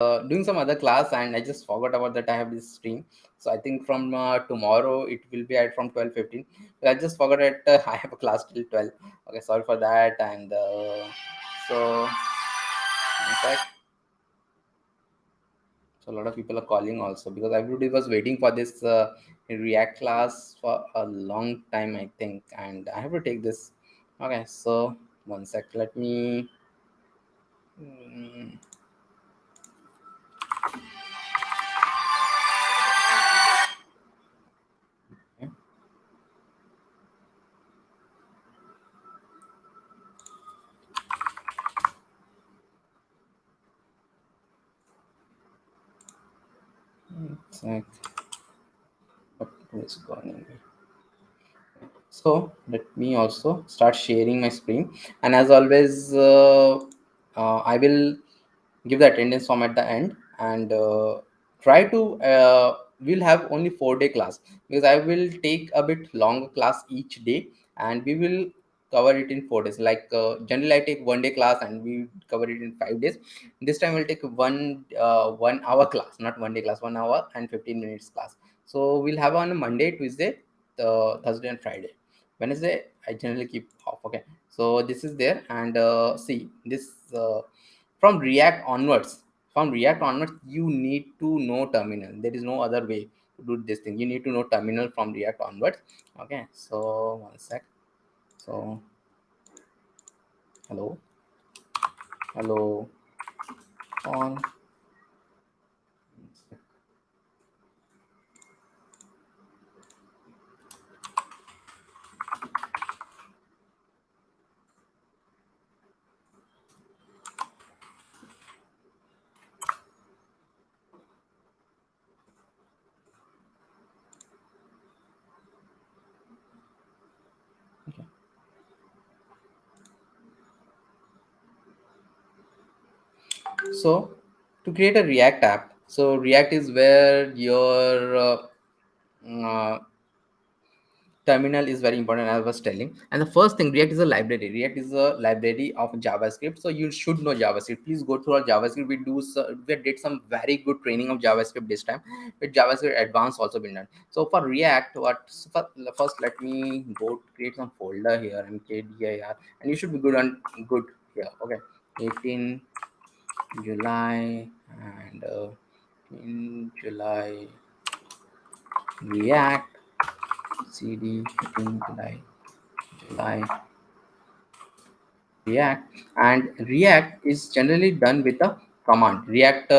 doing some other class, and I just forgot about that I have this stream. So I think from tomorrow it will be at from 12:15. I just forgot that I have a class till 12. Okay, sorry for that. And so in fact, so a lot of people are calling also because everybody was waiting for this React class for a long time, I think, and I have to take this. Okay, so one sec, let me. mm, okay. Sec, what is going on? So let me also start sharing my screen, and as always, I will give the attendance form at the end, and try to we'll have only 4 day class because I will take a bit longer class each day, and we will cover it in 4 days. Like generally I take 1 day class and we cover it in 5 days. This time we'll take 1 hour class, not 1 day class, 1 hour and 15 minutes class. So we'll have on Monday, Tuesday, Thursday and Friday. Wednesday I generally keep off. Okay, so this is there, and see this from React onwards. From React onwards, you need to know terminal. There is no other way to do this thing. You need to know terminal from React onwards. Okay, so one sec. So hello, hello, on. Okay. So to create a React app, so React is where your uh, terminal is very important, as I was telling. And the first thing, React is a library. React is a library of JavaScript, so you should know JavaScript. Please go through our JavaScript. We did some very good training of JavaScript this time, with JavaScript advanced also been done. So for React, first let me go create some folder here, mkdir, and you should be good here. Okay, 18 July, and in July React cd 18 July React. And React is generally done with a command. React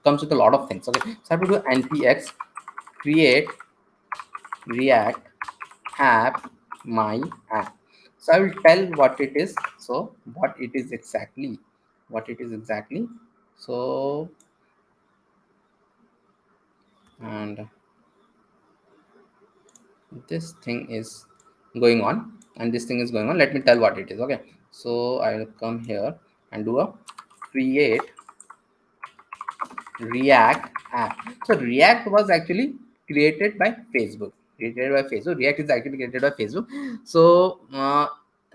comes with a lot of things. Okay, so I have to do npx create React app my app. So I will tell what it is. So what it is exactly, what it is exactly. So and this thing is going on, and this thing is going on. Let me tell what it is. Okay, so I will come here and do a create React app. So React was actually created by Facebook. Created by Facebook. React is actually created by Facebook. So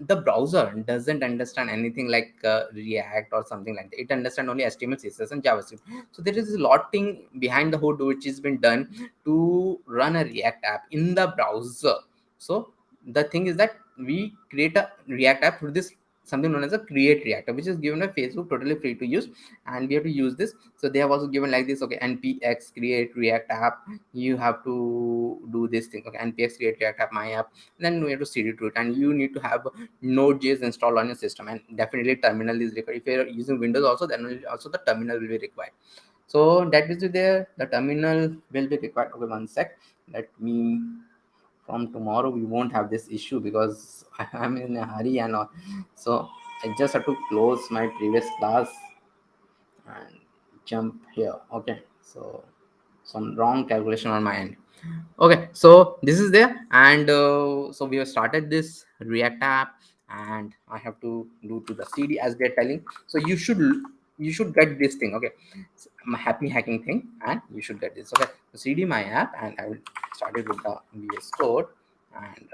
the browser doesn't understand anything like React or something like that. It understands only HTML, CSS, and JavaScript. So there is a lot thing behind the hood which has been done to run a React app in the browser. So the thing is that we create a React app through this something known as a create reactor, which is given by Facebook, totally free to use, and we have to use this. So they have also given like this. Okay, npx create React app, you have to do this thing. Okay, npx create React app my app, then we have to cd to it, and you need to have node.js installed on your system, and definitely terminal is required. If you're using Windows also, then also the terminal will be required. So that is there, the terminal will be required. Okay, one sec, let me. From tomorrow we won't have this issue because I'm in a hurry and all. So I just have to close my previous class and jump here. Okay, so some wrong calculation on my end. Okay, so this is there, and so we have started this React app, and I have to do to the cd as they're telling. So you should get this thing. Okay, so I'm a happy hacking thing, and you should get this. Okay, so cd my app, and I will start it with the VS code, and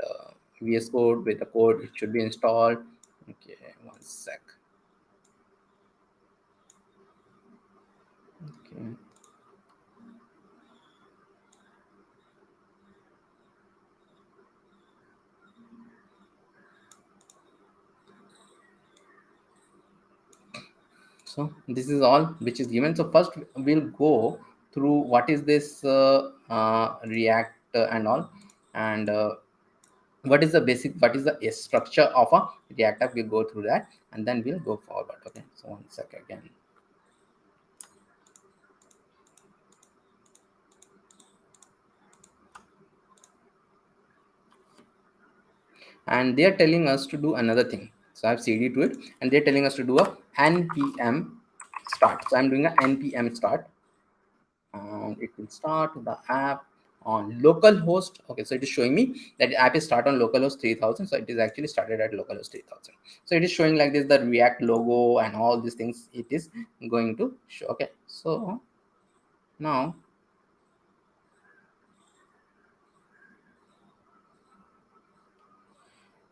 VS code with the code it should be installed. Okay, one sec. Okay. So this is all which is given. So first we'll go through what is this React and all, and what is the basic, what is the structure of a React app. We'll go through that and then we'll go forward. Okay. So one second again. And they are telling us to do another thing. So I've cd to it, and they're telling us to do a npm start. So I'm doing a npm start, and it will start the app on localhost. Okay, so it is showing me that the app is start on localhost 3000. So it is actually started at localhost 3000. So it is showing like this, the React logo and all these things it is going to show. Okay, so now,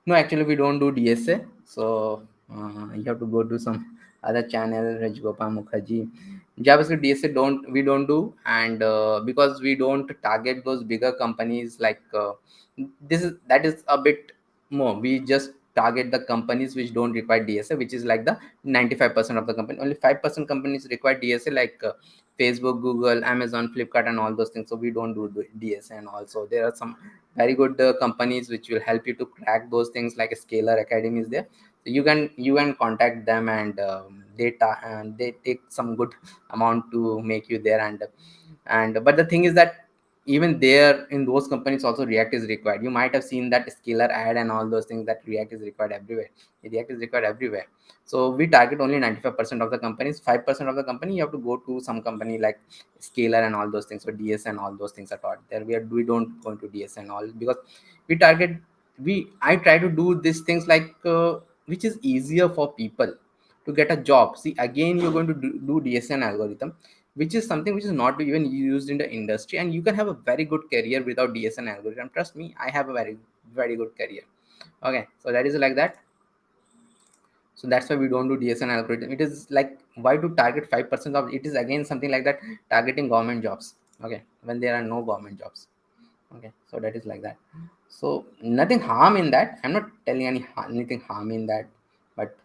no, actually, we don't do DSA. So you have to go to some other channel, Rajgopal Mukherjee. JavaScript DSA don't do, and because we don't target those bigger companies like this is that is a bit more. We just target the companies which don't require DSA, which is like the 95% of the company. Only 5% companies require DSA, like Facebook, Google, Amazon, Flipkart, and all those things. So we don't do DSA, and also there are some very good companies which will help you to crack those things, like a Scalar Academy is there. So you can contact them, and and they take some good amount to make you there. And but the thing is that even there in those companies also React is required. You might have seen that Scalar ad and all those things, that React is required everywhere. React is required everywhere. So we target only 95% of the companies. 5% of the company you have to go to some company like Scalar and all those things. So DS and all those things are taught there. We don't go into DS and all, because we target, I try to do these things like which is easier for people to get a job. See, again you're going to do DSN algorithm, which is something which is not even used in the industry, and you can have a very good career without DSN algorithm. Trust me, I have a very good career. Okay, so that is like that. So that's why we don't do DSN algorithm. It is like, why to target 5% of it? Is again something like that, targeting government jobs. Okay, when there are no government jobs. Okay, so that is like that. So nothing harm in that. I'm not telling anything harm in that, but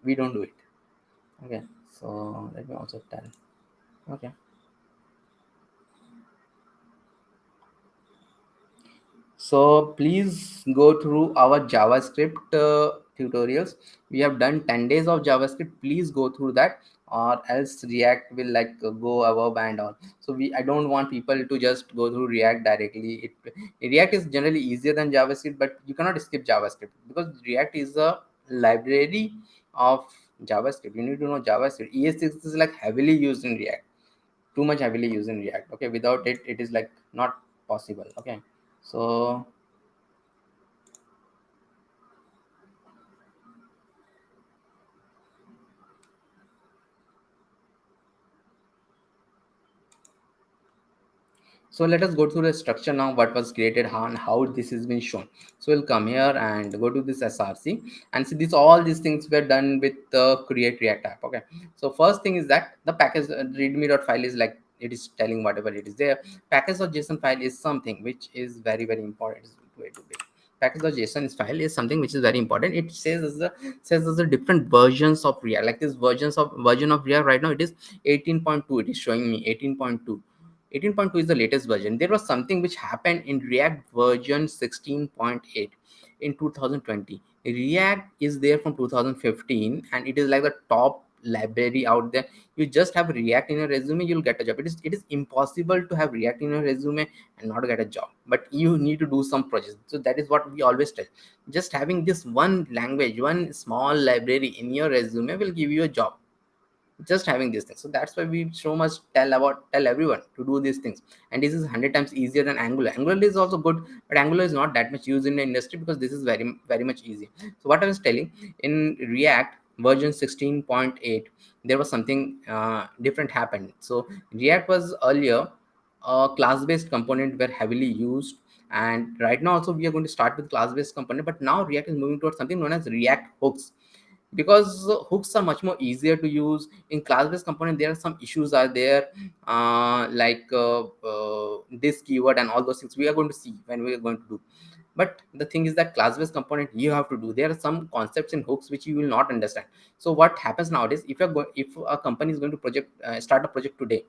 we don't do it. Okay, so let me also tell. Okay. So please go through our JavaScript tutorials. We have done 10 days of JavaScript. Please go through that, or else React will like go above and on. So I don't want people to just go through React directly. React is generally easier than JavaScript, but you cannot skip JavaScript because React is a library of JavaScript. You need to know JavaScript. ES6 is like heavily used in React, too much heavily used in React. Okay, without it, it is like not possible. Okay, so so let us go through the structure now, what was created, how and how this has been shown. So we'll come here and go to this src, and see this, all these things were done with the create React app. Okay, so first thing is that the package readme.file is like, it is telling whatever it is there. Package.json file is something which is very important. It's way too big. Package.json file is something which is very important. It says as the different versions of React, like this version of React right now, it is 18.2. It is showing me 18.2. 18.2 is the latest version. There was something which happened in React version 16.8 in 2020. React is there from 2015, and it is like the top library out there. You just have React in your resume, you'll get a job. It is impossible to have React in your resume and not get a job. But you need to do some projects. So that is what we always tell. Just having this one language, one small library in your resume will give you a job, just having these things. So that's why we so much tell everyone to do these things. And this is 100 times easier than Angular is also good, but Angular is not that much used in the industry, because this is very much easy. So what I was telling, in React version 16.8, there was something different happened. So React was earlier a class based component were heavily used, and right now also we are going to start with class based component, but now React is moving towards something known as React hooks. because hooks are much more easier to use. In class-based component there are some issues are there, this keyword and all those things we are going to see when we are going to do. But the thing is that class-based component you have to do, there are some concepts in hooks which you will not understand. So what happens nowadays, if a company is going to start a project today,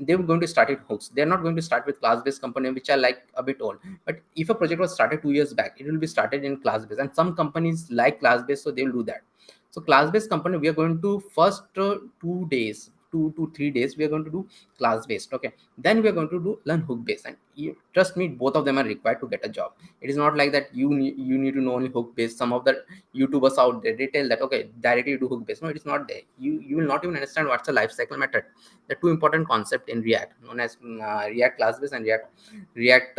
they were going to start with hooks. They're not going to start with class-based component which are like a bit old. But if a project was started 2 years back, it will be started in class-based, and some companies like class-based, so they will do that. So class-based component, we are going to first 2 days, 2 to 3 days, we are going to do class-based. Okay, then we are going to do learn hook-based, and trust me, both of them are required to get a job. It is not like that you need to know only hook-based. Some of the YouTubers out there, they tell that okay, directly do hook-based. No, it is not there. You will not even understand what's the life cycle method. The two important concept in React, known as React class-based and React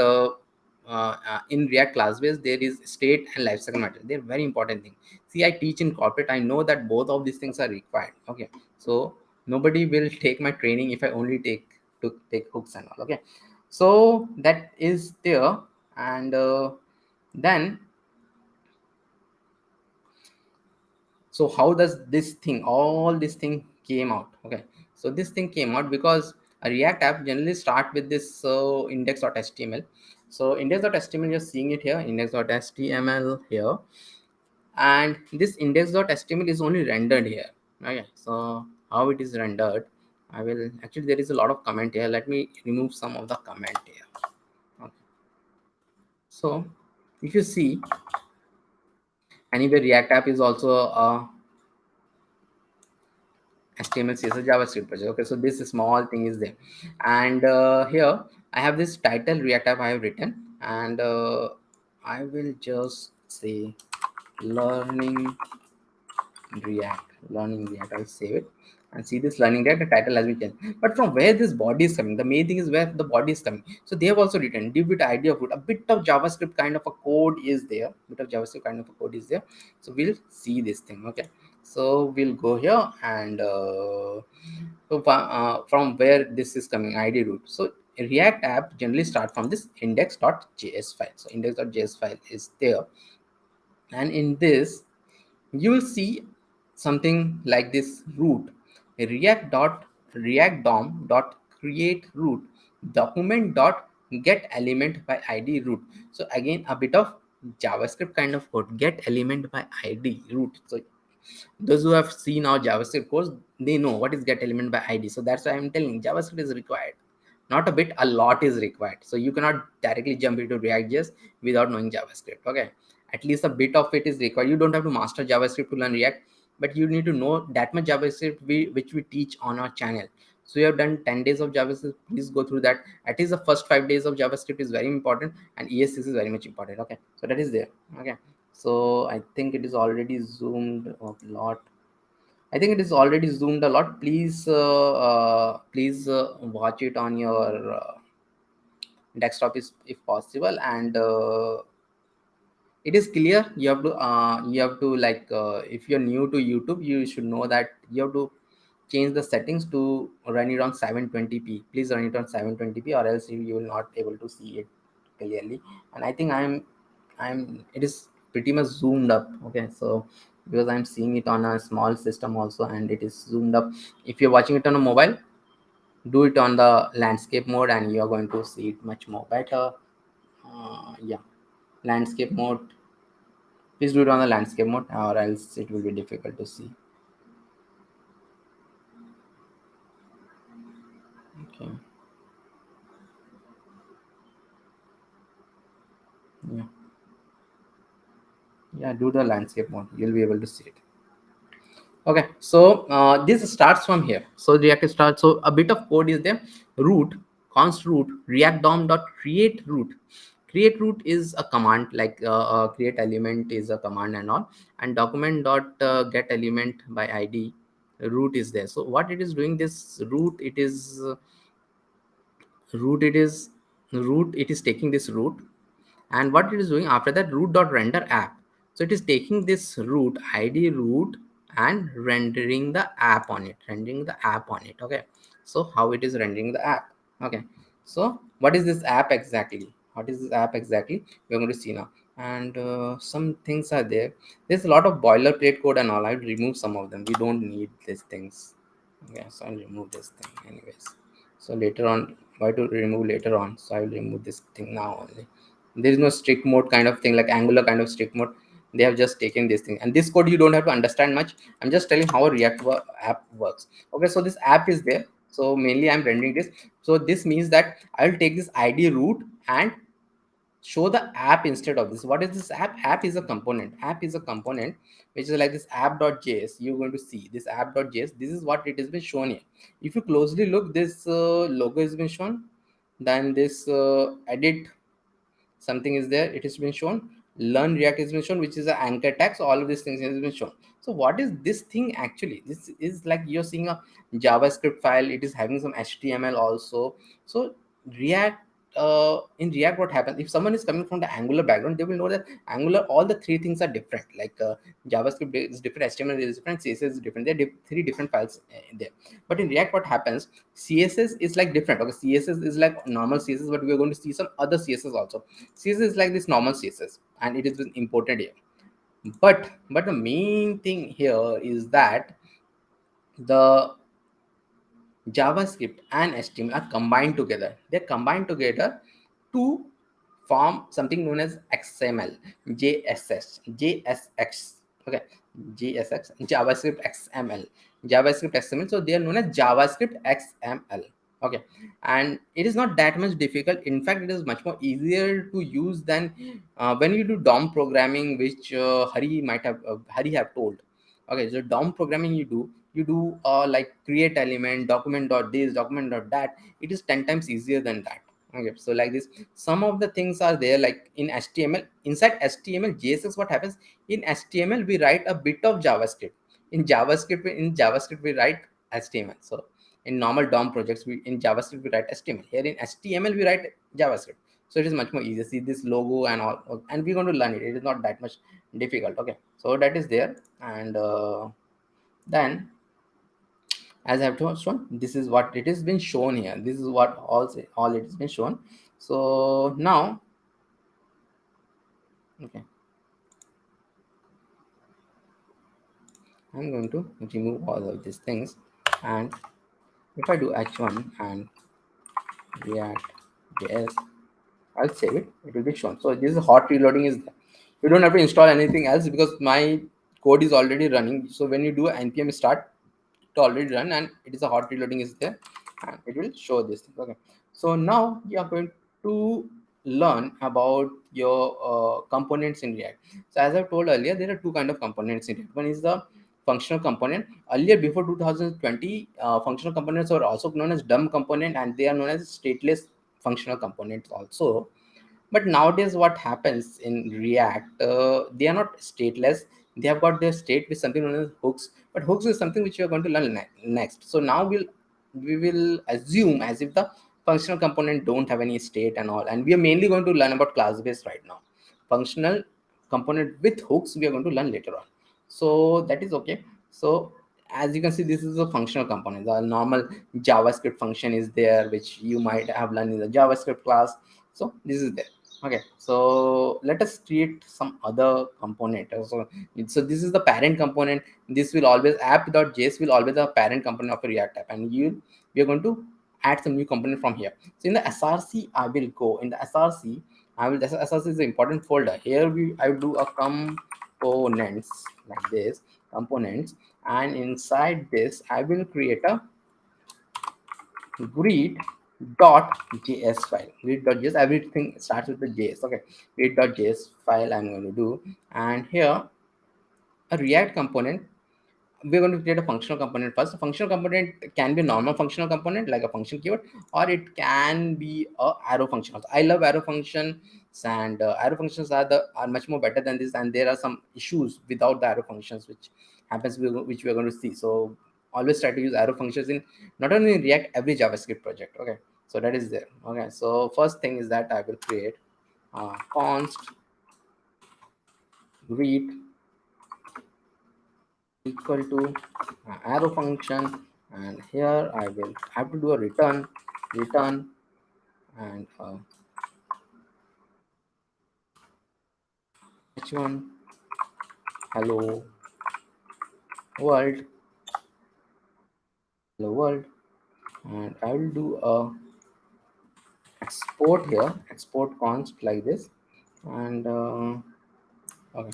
in React class-based, there is state and lifecycle method. They're very important thing. See, I teach in corporate. I know that both of these things are required. Okay, so nobody will take my training if I only take hooks and all. Okay, so that is there, and then so how does this thing, all this thing came out? Okay, so this thing came out because a React app generally start with this index.html. So index.html, you're seeing it here, index.html here, and this index.html is only rendered here. Okay, so how it is rendered, I will actually, there is a lot of comment here. Let me remove some of the comment here. Okay, so if you see, anyway, React app is also a HTML, CSS, JavaScript project. Okay, so this small thing is there, and here I have this title React app I have written, and I will just say learning learning React. I'll save it and see this learning React. The title has been changed, but from where this body is coming, the main thing is where the body is coming. So they have also written div with idea of root. A bit of JavaScript kind of a code is there. Bit of JavaScript kind of a code is there. So we'll see this thing. Okay, so we'll go here and from where this is coming, ID root. So React app generally start from this index.js file. So index.js file is there, and in this you will see something like this root, react dom dot create root document dot get element by id root. So again a bit of JavaScript kind of code, get element by id root. So those who have seen our JavaScript course, they know what is get element by id. So that's why I'm telling JavaScript is required, not a bit, a lot is required. So you cannot directly jump into ReactJS without knowing JavaScript. Okay, at least a bit of it is required. You don't have to master JavaScript to learn React, but you need to know that much JavaScript which we teach on our channel. So you have done 10 days of JavaScript, please go through that. At least the first 5 days of JavaScript is very important, and ES6 is very much important. Okay, so that is there. Okay, so I think it is already zoomed a lot. I think it is already zoomed a lot. Please watch it on your desktop if possible, and it is clear. You have to like if you're new to YouTube, you should know that you have to change the settings to run it on 720p. Please run it on 720p, or else you will not able to see it clearly. And I think I'm it is pretty much zoomed up. Okay, so because I'm seeing it on a small system also, and it is zoomed up. If you're watching it on a mobile, do it on the landscape mode, and you're going to see it much more better. Yeah, landscape mode, please do it on the landscape mode, or else it will be difficult to see. Okay, yeah, yeah, do the landscape mode, you'll be able to see it. Okay, so this starts from here. So React starts, so a bit of code is there. Root, const root react dom dot create root. Create root is a command, like create element is a command and all, and document dot get element by id root is there. So what it is doing, this root, it is root it is root it is taking this root, and what it is doing after that, root dot render app. So it is taking this root id root and rendering the app on it, okay. So how it is rendering the app? Okay, so what is this app exactly? We're going to see now. and some things are there. There's a lot of boilerplate code and all. I'll remove some of them. We don't need these things. Okay, so I'll remove this thing anyways. So later on, why to remove later on? So I will remove this thing now only. There is no strict mode kind of thing like Angular kind of strict mode. They have just taken this thing, and this code you don't have to understand much. I'm just telling how a app works. Okay, so this app is there. So mainly I'm rendering this. So this means that I'll take this ID root and show the app instead of this. What is this app? App is a component. App is a component which is like this app.js. You're going to see this app.js. This is what it has been shown here. If you closely look, this logo has been shown. Then this edit something is there, it has been shown. Learn React has been shown, which is an anchor tag. So all of these things has been shown. So what is this thing actually? This is like you're seeing a JavaScript file, it is having some HTML also. So React, in React, what happens if someone is coming from the Angular background, they will know that Angular, all the three things are different. Like JavaScript is different, HTML is different, CSS is different. There are three different files there. But in React, what happens, CSS is like different. Okay, CSS is like normal CSS, but we are going to see some other CSS also. CSS is like this normal CSS, and it is been imported here. But the main thing here is that the JavaScript and HTML are combined together. They're combined together to form something known as XML, JSX, JSX. Okay, JSX, JavaScript XML, JavaScript XML. So they are known as JavaScript XML. Okay, and it is not that much difficult. In fact, it is much more easier to use than when you do DOM programming, which Hari have told. Okay, so DOM programming you do like create element, document dot this, document dot that. It is 10 times easier than that. Okay, so like this, some of the things are there like in HTML. Inside HTML, JSX, what happens in HTML, we write a bit of JavaScript. In JavaScript we write HTML. So in normal DOM projects, we in JavaScript we write HTML. Here in HTML we write JavaScript. So it is much more easier. See this logo and all, and we're going to learn it. It is not that much difficult. Okay, so that is there. And then, as I have shown, this is what it has been shown here. This is what all it has been shown. So now, okay, I'm going to remove all of these things, and if I do h1 and react.js, I'll save it. It will be shown. So this is hot reloading is there. You don't have to install anything else because my code is already running. So when you do npm start, it already run, and it is a hot reloading is there, and it will show this thing. Okay, so now you are going to learn about your components in React. So as I've told earlier, there are two kind of components in React. One is the functional component. Earlier, before 2020, functional components were also known as dumb component, and they are known as stateless functional components also. But nowadays, what happens in React, they are not stateless. They have got their state with something known as hooks. But hooks is something which you are going to learn next. So now we will assume as if the functional component don't have any state and all. And we are mainly going to learn about class based right now. Functional component with hooks we are going to learn later on. So that is okay. So as you can see, this is a functional component. The normal JavaScript function is there, which you might have learned in the JavaScript class. So this is there. Okay, so let us create some other component. So this is the parent component. This will always app.js will always a parent component of a React app, and we are going to add some new component from here. So in the src, I will go in the src. This src is an important folder. Here I will do a components like this components, and inside this I will create a greet.js file. Greet.js, everything starts with the js. Okay, greet.js file I'm going to do, and here a React component. We're going to create a functional component first. A functional component can be a normal functional component like a function keyword, or it can be a arrow function. I love arrow functions, and arrow functions are much more better than this, and there are some issues without the arrow functions which which we are going to see. So always try to use arrow functions in not only in React, every JavaScript project. Okay, so that is there. Okay, so first thing is that I will create const greet equal to arrow function, and here I will have to do a return, and h1 hello world, hello world, and I will do a export here, export const like this, and okay,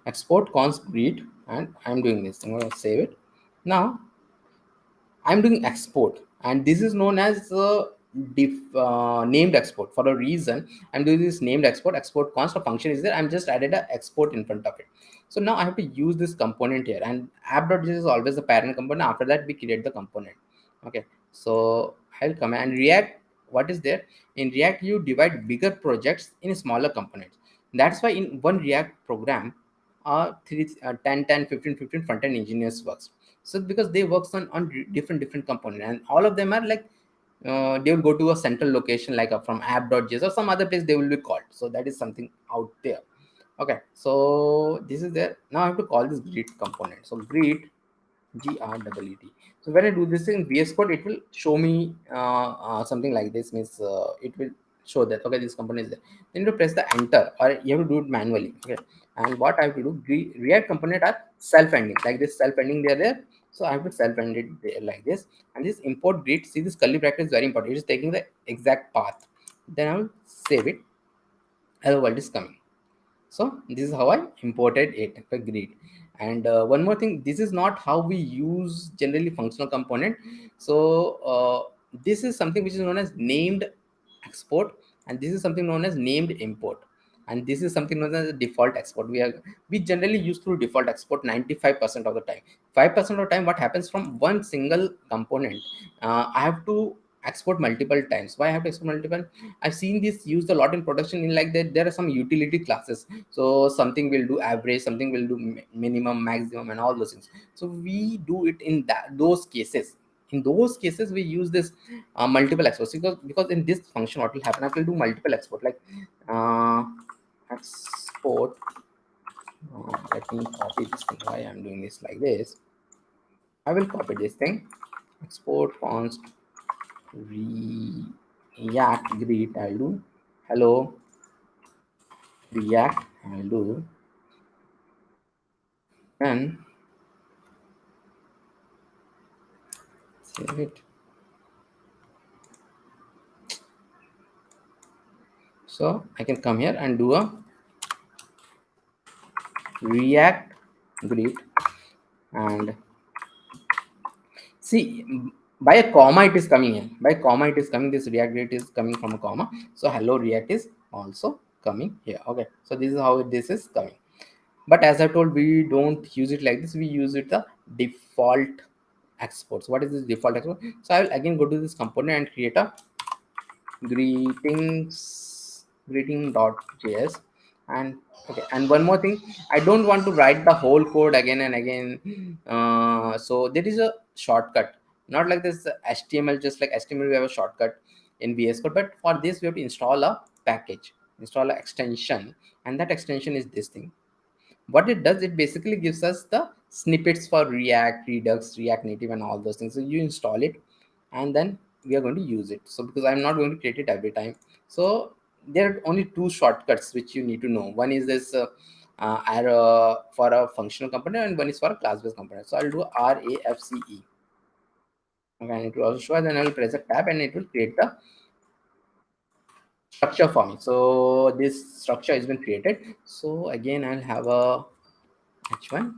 export const read, and I'm doing this. I'm gonna save it. Now I'm doing export, and this is known as named export. For a reason, I'm doing this named export. Export const of function is there. I'm just added a export in front of it. So now I have to use this component here, and app.js is always the parent component. After that, we create the component. Okay, so I'll come and React. What is there in React? You divide bigger projects in smaller components. That's why in one React program, 10 10 15 15 front end engineers works. So because they works on different components, and all of them are like they will go to a central location like from app.js or some other place they will be called. So that is something out there. Okay, so this is there. Now I have to call this greet component. So greet, greet. So when I do this in VS Code, it will show me something like this. Means it will show that okay, this component is there. Then you press the enter, or you have to do it manually. Okay, and what I have to do, React component are self-ending like this. Self-ending they are there. So I have to self-end it there like this. And this import greet. See this curly bracket is very important. It is taking the exact path. Then I will save it. Hello world is coming. So this is how I imported it, a grid. And one more thing, this is not how we use generally functional component. So this is something which is known as named export, and this is something known as named import, and this is something known as default export. We generally use through default export 95% of the time. 5% of the time, what happens from one single component, I have to export multiple times. Why I have to export multiple? I've seen this used a lot in production in like that there are some utility classes. So something will do average, something will do minimum, maximum, and all those things. So we do it in those cases. In those cases, we use this multiple exports, because in this function, what will happen? I will do multiple export like export. Let me copy this thing. Why I'm doing this like this? I will copy this thing. Export const react greet. I'll do hello react. I'll do and save it. So I can come here and do a react greet, and see by a comma it is coming here. By comma it is coming. This react greet is coming from a comma. So hello react is also coming here. Okay, so this is how this is coming. But as I told, we don't use it like this. We use it the default exports. What is this default export? So I will again go to this component and create a greeting.js. And okay, and one more thing, I don't want to write the whole code again and again. So there is a shortcut, not like this HTML. Just like HTML we have a shortcut in VS Code, but for this we have to install a package, install an extension, and that extension is this thing. What it does, it basically gives us the snippets for React, Redux, React Native, and all those things. So you install it, and then we are going to use it. So because I'm not going to create it every time, so there are only two shortcuts which you need to know. One is this arrow for a functional component, and one is for a class-based component. So I'll do RAFCE. Okay, and it will also show. Then I will press a tab, and it will create the structure for me. So this structure has been created. So again, I'll have a h1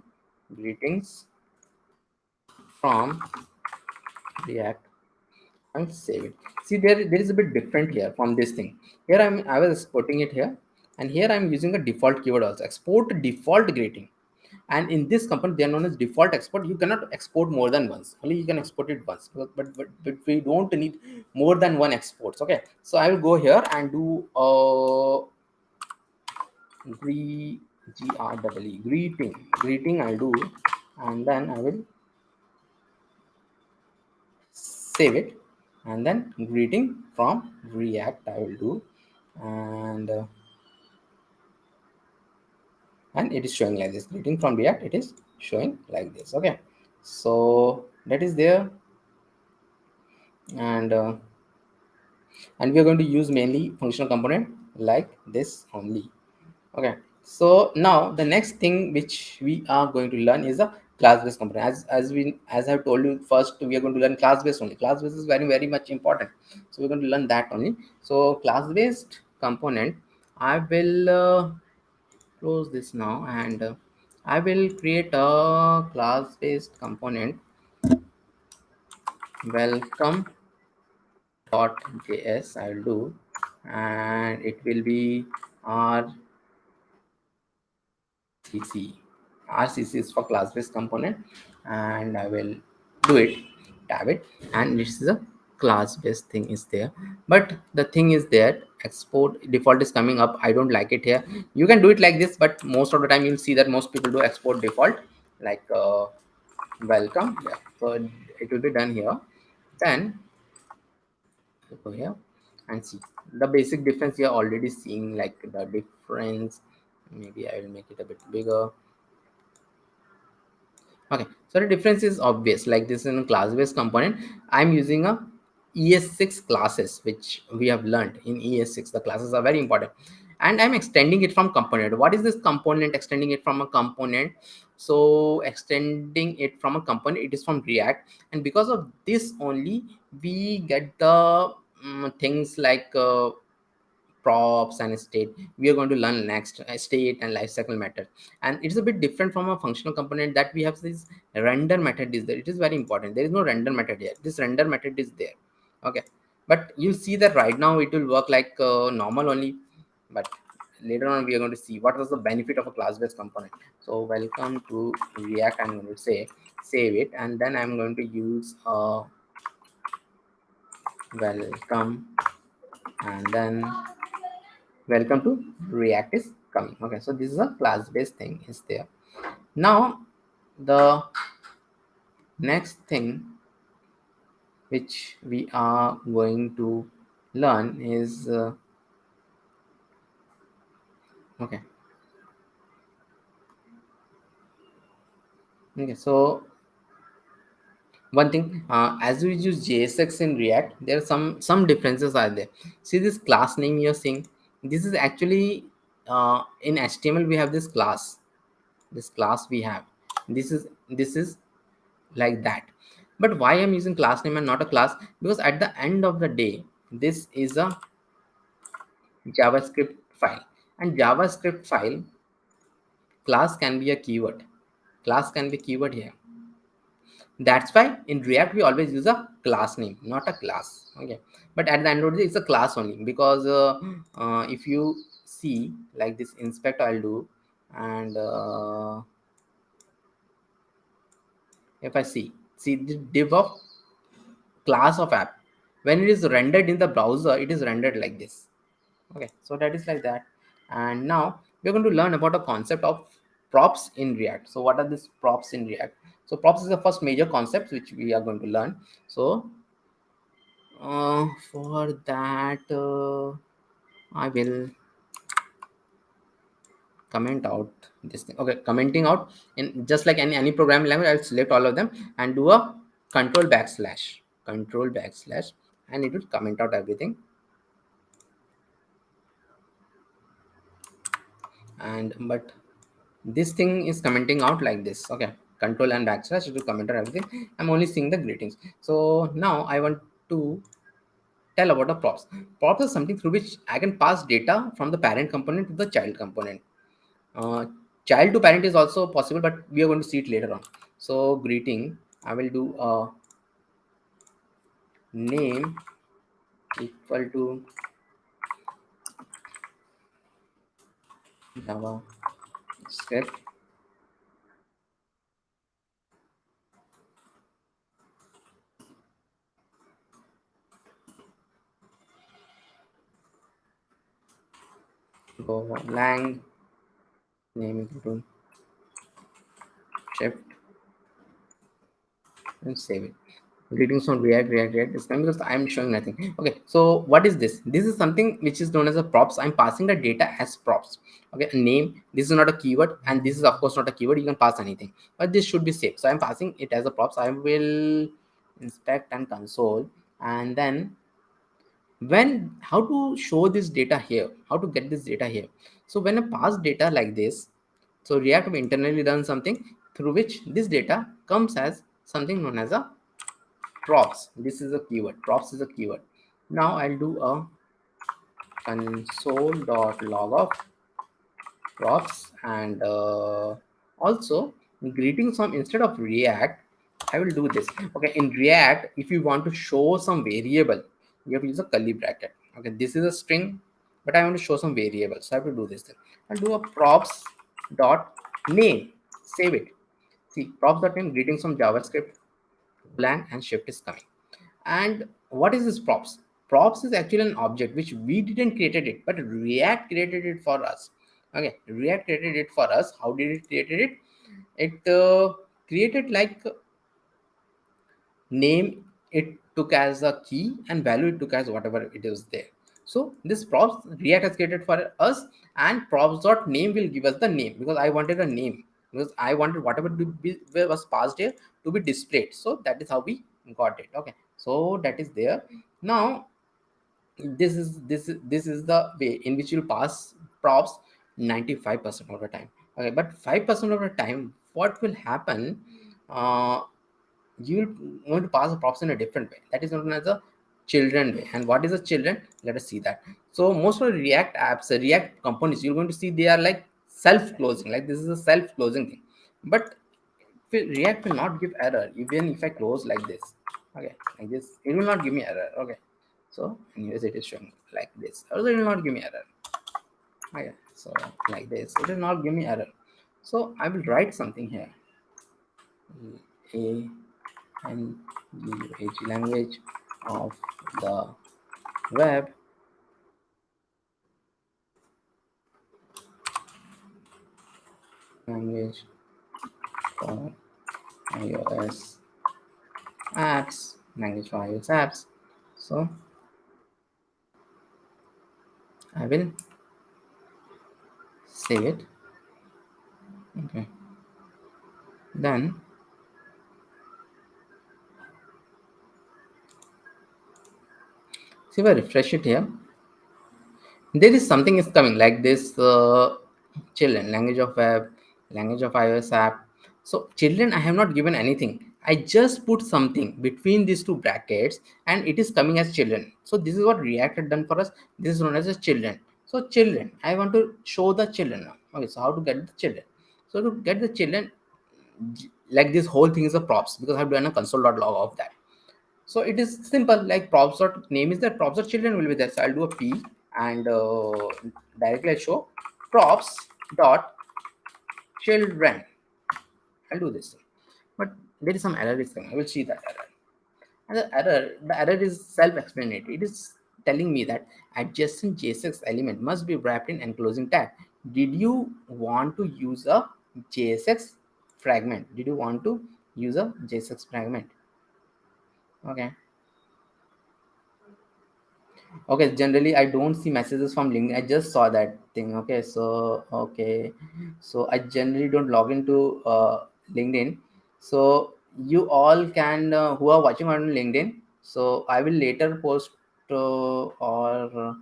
greetings from React and save it. See, there is a bit different here from this thing. Here I was exporting it here, and here I'm using a default keyword also. Export default greeting. And in this component, they are known as default export. You cannot export more than once. Only you can export it once. But we don't need more than one exports. Okay. So I will go here and do greeting. I'll do, and then I will save it, and then greeting from React I will do, and and it is showing like this. Greeting from React, it is showing like this. Okay, so that is there, and we are going to use mainly functional component like this only. Okay, So now the next thing which we are going to learn is a class-based component. As I've told you, first we are going to learn class-based only. Class-based is very much important. So we're going to learn that only. So class-based component, I will close this now, and I will create a class-based component. Welcome.js I'll do, and it will be RCC. RCC is for class-based component, and I will do it, tab it, and this is a class-based thing is there. But the thing is that export default is coming up. I don't like it here. You can do it like this, but most of the time you'll see that most people do export default like welcome. Yeah, so it will be done here. Then go here and see the basic difference. You're already seeing like the difference. Maybe I will make it a bit bigger. Okay, so the difference is obvious. Like this in class-based component, I'm using a ES6 classes, which we have learned in ES6. The classes are very important, and I'm extending it from component. What is this component? Extending it from a component. So extending it from a component, it is from React, and because of this only, we get the things like props and state. We are going to learn next state and lifecycle method, and it's a bit different from a functional component that we have. This render method is there. It is very important. There is no render method here. This render method is there. Okay, but you see that right now it will work like normal only, but later on we are going to see what was the benefit of a class-based component. So welcome to React. I'm going to say save it, and then I'm going to use welcome, and then welcome to React is coming. Okay, so this is a class-based thing is there. Now the next thing which we are going to learn is okay. Okay, so one thing, as we use JSX in React, there are some differences are there. See this class name you're seeing. This is actually in HTML we have this class. This class we have. This is like that. But why I'm using class name and not a class? Because at the end of the day, this is a JavaScript file, and JavaScript file class can be a keyword. Class can be keyword here. That's why in React we always use a class name, not a class. Okay, but at the end of the day, it's a class only, because if you see like this inspect, I'll do, and if I see the div of class of app, when it is rendered in the browser, it is rendered like this. Okay, so that is like that. And now we're going to learn about a concept of props in React. So what are these props in React? So props is the first major concept which we are going to learn. So for that I will comment out this thing. Okay, commenting out in just like any programming language, I'll select all of them and do a control backslash, and it will comment out everything. And but this thing is commenting out like this. Okay, control and backslash, it will comment out everything. I'm only seeing the greetings. So now I want to tell about the props. Props is something through which I can pass data from the parent component to the child component. uh, Child to parent is also possible, but we are going to see it later on. So greeting, I will do a name equal to JavaScript go lang name equal to shift and save it. Greetings from React is coming because I'm showing nothing. Okay, so what is this? This is something which is known as a props. I'm passing the data as props. Okay, a name. This is not a keyword, and this is of course not a keyword. You can pass anything, but this should be saved. So I'm passing it as a props. I will inspect and console, and then When how to show this data here, how to get this data here. So when I pass data like this, so React will internally run something through which this data comes as something known as a props. This is a keyword. Props is a keyword. Now I'll do a console.log of props, and also greeting some instead of React. I will do this. Okay, in React, if you want to show some variable, you have to use a curly bracket. Okay, this is a string, but I want to show some variable, so I have to do this thing. I'll do a props dot name. Save it. See, props dot name greetings from JavaScript blank and shift is coming. And what is this props? Props is actually an object which we didn't created it, but React created it for us. Okay, React created it for us. How did it created it? It created like name, it took as a key, and value it took as whatever it is there. So this props React has created for us, and props dot name will give us the name, because I wanted a name, because I wanted whatever was passed here to be displayed. So that is how we got it. Okay, so that is there. Now this is the way in which you'll pass props 95% of the time. Okay, but 5% of the time what will happen, uh, you're going to pass the props in a different way. That is known as a children way. And what is a children? Let us see that. So most of the React apps, the React components, you're going to see they are like self-closing. Like this is a self-closing thing. But React will not give error even if I close like this. Okay, like this, it will not give me error. Okay. So anyways, it is showing like this. Also, it will not give me error. Okay, so like this, it will not give me error. So I will write something here. A and language of the web, language for iOS apps, language for iOS apps. So I will save it. Okay, then see if I refresh it here, there is something is coming like this. Children, language of web, language of iOS app. So children, I have not given anything. I just put something between these two brackets, and it is coming as children. So this is what React had done for us. This is known as a children. So children, I want to show the children now. Okay, so how to get the children? So to get the children, like this whole thing is a props, because I've done a console.log of that. So it is simple, like props dot name is that props dot children will be there. So I'll do a p, and directly I show props dot children. I'll do this, but there is some error is coming. I will see that error. And the error is self-explanatory. It is telling me that adjacent JSX element must be wrapped in enclosing tag. Did you want to use a JSX fragment? Did you want to use a JSX fragment? Okay. Okay, generally I don't see messages from LinkedIn. I just saw that thing. Okay, so okay, so I generally don't log into LinkedIn. So you all can who are watching on LinkedIn. So I will later post or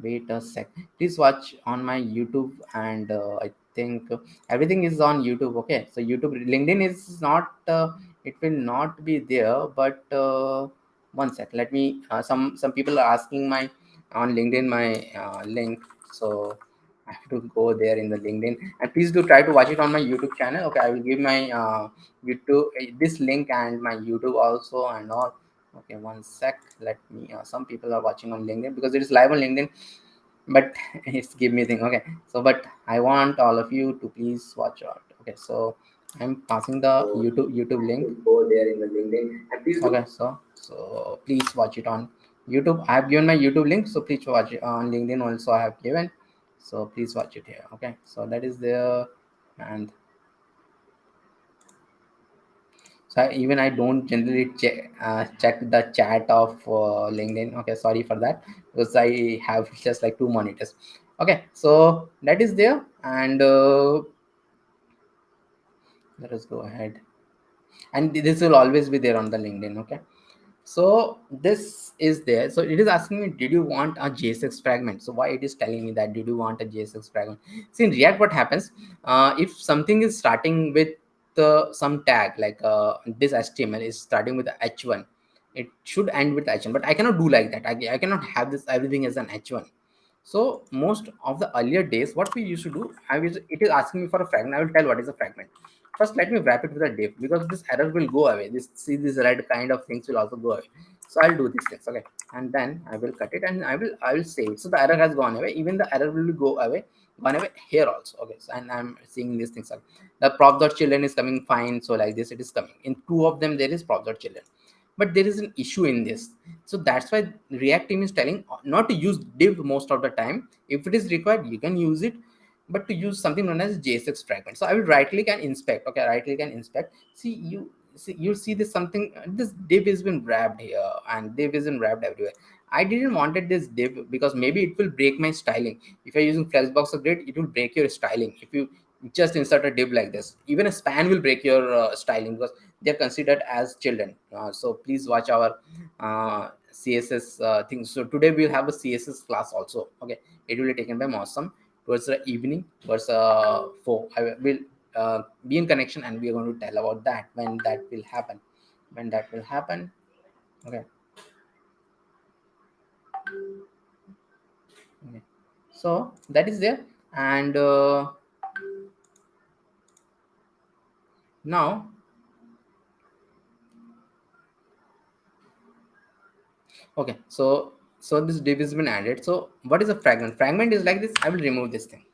wait a sec. Please watch on my YouTube, and I think everything is on YouTube. Okay, so YouTube, LinkedIn is not. It will not be there, but. One sec, let me some people are asking my on LinkedIn my link, so I have to go there in the LinkedIn, and please do try to watch it on my YouTube channel. Okay, I will give my YouTube this link and my YouTube also and all. Okay, one sec, let me some people are watching on LinkedIn because it is live on LinkedIn, but it's give me thing. Okay, so but I want all of you to please watch out. Okay, so I'm passing the YouTube link. Go there in the LinkedIn. And please okay, so please watch it on YouTube. I have given my YouTube link, so please watch it on LinkedIn also. I have given, so please watch it here. Okay, so that is there, and so even I don't generally check the chat of LinkedIn. Okay, sorry for that, because I have just like two monitors. Okay, so that is there, and let us go ahead, and this will always be there on the LinkedIn. Okay, So this is there. So it is asking me, did you want a JSX fragment? So why it is telling me that, did you want a JSX fragment? See, in React, what happens, if something is starting with some tag, like this HTML is starting with H1, it should end with H1, but I cannot do like that. I cannot have this everything as an H1. So most of the earlier days, what we used to do, it is asking me for a fragment. I will tell what is a fragment. First, let me wrap it with a div, because this error will go away. This red kind of things will also go away. So I'll do these things, okay, and then I will cut it and I will save it. So the error has gone away. Even the error will go away here also. Okay, so, and I'm seeing these things. The prop.children is coming fine. So like this, it is coming in two of them. There is prop.children, but there is an issue in this. So that's why React team is telling not to use div most of the time. If it is required, you can use it, but to use something known as JSX fragment. So I will right click and inspect. Okay, right click and inspect. You'll see this something. This div has been wrapped here, and div isn't wrapped everywhere. I didn't wanted this div because maybe it will break my styling. If you're using Flexbox or Grid, it will break your styling. If you just insert a div like this, even a span will break your styling, because they're considered as children. So please watch our CSS things. So today we'll have a CSS class also. Okay, it will be taken by Mosam towards the evening, towards 4. I will be in connection, and we are going to tell about that when that will happen. When that will happen. Okay. Okay. So that is there, and now. Okay, so this div has been added. So what is a fragment? Fragment is like this. I will remove this thing,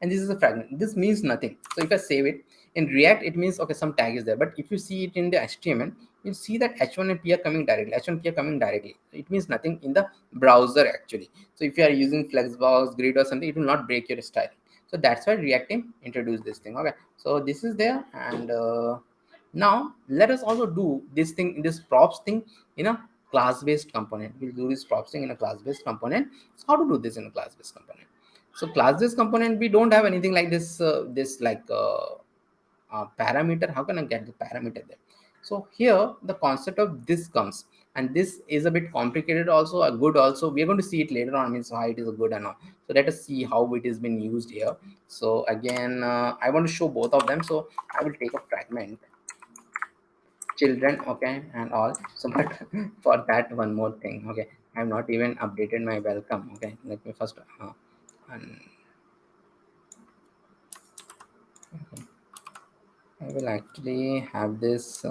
and this is a fragment. This means nothing. So if I save it in React, it means okay, some tag is there. But if you see it in the HTML, you see that H1 and P are coming directly. H1 and P are coming directly. It means nothing in the browser actually. So if you are using Flexbox, Grid or something, it will not break your style. So that's why React team introduced this thing. Okay, so this is there, and now let us also do this thing, this props thing in a class-based component. We'll do this props thing in a class-based component. So how to do this in a class-based component? So class-based component, we don't have anything like this. Parameter. How can I get the parameter there? So here the concept of this comes, and this is a bit complicated also, a good also. We are going to see it later on. Means how it is a good and all. So let us see how it is been used here. So again, I want to show both of them. So I will take a fragment children, okay, and all. So but for that, one more thing. Okay, I have not even updated my welcome. Okay, let me first and okay, I will actually have this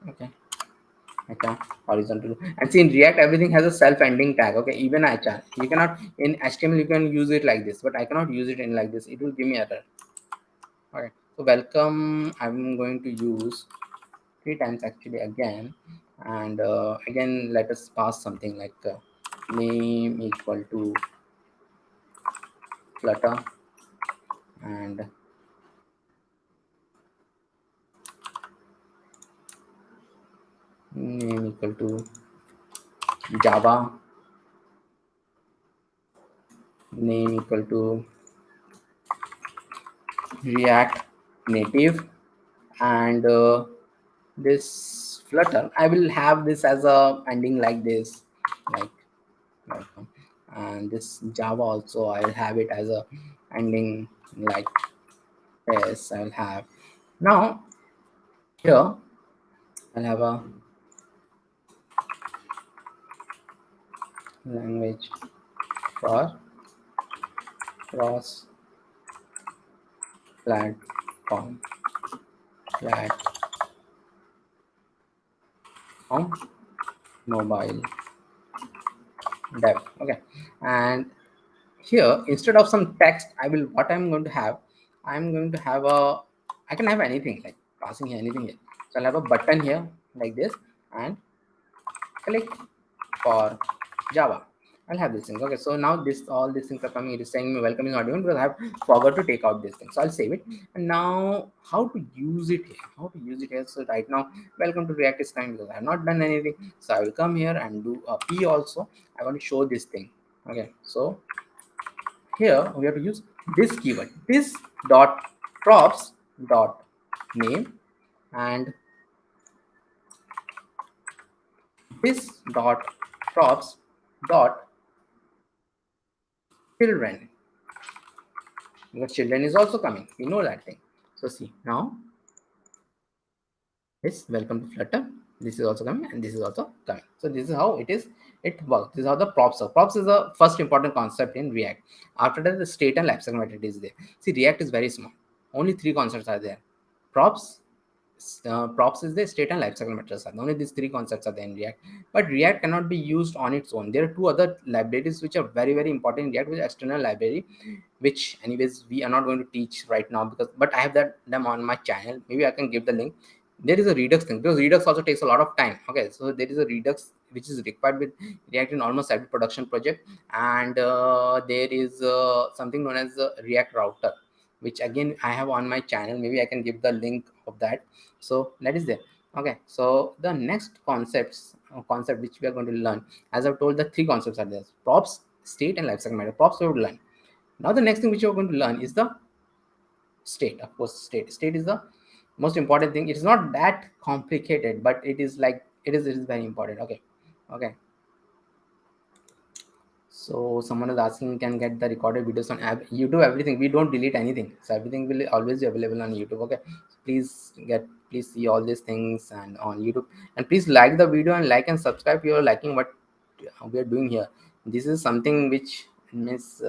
okay, okay, horizontal. And see, in React everything has a self-ending tag. Okay, even HR, you cannot in HTML you can use it like this, but I cannot use it in like this. It will give me error. Okay, so welcome I'm going to use 3 times actually again, and again let us pass something like name equal to flutter, and name equal to java, name equal to react native, and this flutter I will have this as a ending like this, like welcome. And this java also I'll have it as a ending like this. I'll have now here I'll have a language for cross platform mobile dev. Okay, and here instead of some text, I will what I'm going to have, I'm going to have a, I can have anything like passing here, anything here. So I'll have a button here like this, and click for Java. I'll have this thing. Okay, so now this all these things are coming. It is saying me welcome is not even, because I have forgot to take out this thing. So I'll save it. And now how to use it here? How to use it here? So right now, welcome to React is coming because I have not done anything. So I will come here and do a P also. I want to show this thing. Okay, so here we have to use this keyword, this dot props dot name, and this dot props dot children, because children is also coming, we know that thing. So see, now this welcome to Flutter, this is also coming and this is also coming. So this is how it works. This is how the props are. Props is the first important concept in React. After that, the state and lifecycle method is there. See, React is very small, only three concepts are there. Props, props is the state and lifecycle methods. Only these three concepts are there in React. But React cannot be used on its own. There are two other libraries which are very, very important in React, which is external library, which anyways we are not going to teach right now, because but I have them on my channel. Maybe I can give the link. There is a Redux thing, because Redux also takes a lot of time. Okay, so there is a Redux which is required with React in almost every production project, and there is something known as React router, which again I have on my channel. Maybe I can give the link of that. So that is there. Okay, so the next concept which we are going to learn, as I've told, the three concepts are there: props, state, and lifecycle method. Props we would learn. Now the next thing which we are going to learn is the state. Of course, state is the most important thing. It's not that complicated, but it is like it is very important. Okay. So someone is asking, can get the recorded videos on YouTube, everything. We don't delete anything, so everything will always be available on YouTube. Okay, please see all these things and on YouTube, and please like the video and like and subscribe if you're liking what we are doing here. This is something which means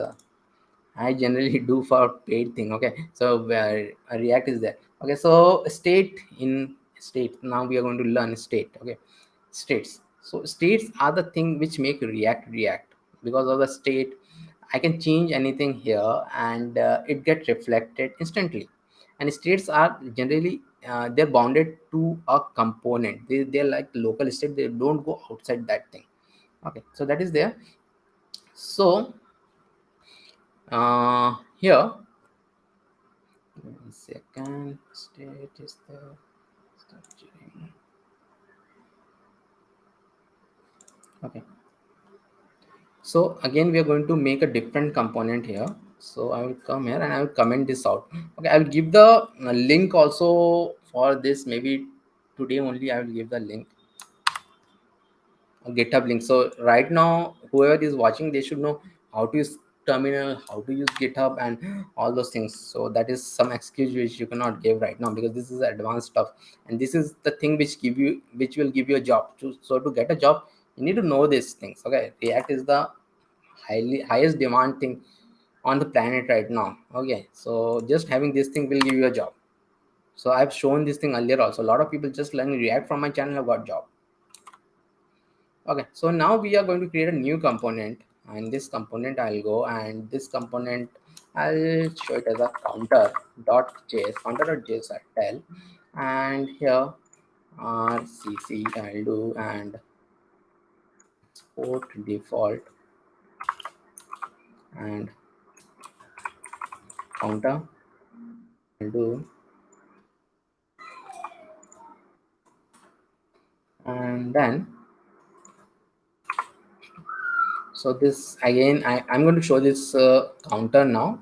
I generally do for paid thing. Okay, so React is there. Okay, so state. Now we are going to learn state. Okay, states. So states are the thing which make React. Because of the state, I can change anything here, and it gets reflected instantly. And states are generally they're bounded to a component. They're like local state. They don't go outside that thing. Okay, so that is there. So here, one second, state is the structuring. Okay, so again we are going to make a different component here. So I will come here and I will comment this out. Okay, I will give the link also for this. Maybe today only I will give the link, a GitHub link. So right now, whoever is watching, they should know how to use terminal, how to use GitHub, and all those things. So that is some excuse which you cannot give right now, because this is advanced stuff, and this is the thing which will give you a job. So to get a job, you need to know these things. Okay, React is the highest demand thing on the planet right now. Okay, so just having this thing will give you a job. So I've shown this thing earlier also. A lot of people just learning React from my channel have got job. Okay, so now we are going to create a new component, and this component I'll go, and this component I'll show it as a counter.js I'll tell, and here rcc I'll do, and export default, and counter I'll do, and then so this again I'm going to show this counter now.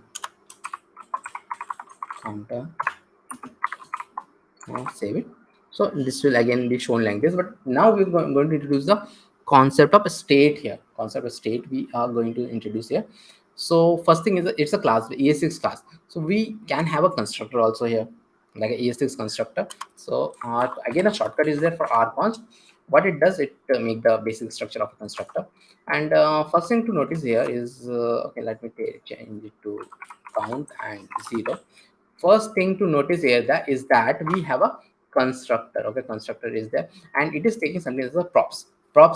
Counter, save it. So this will again be shown like this, but now we're going to introduce the concept of a state here. Concept of state we are going to introduce here. So first thing is it's a class, ES6 class. So we can have a constructor also here, like an ES6 constructor. So again, a shortcut is there for rconst. What it does, it make the basic structure of a constructor. And first thing to notice here is okay, let me change it to count and 0. First thing to notice here is that we have a constructor. Okay, constructor is there, and it is taking something as a props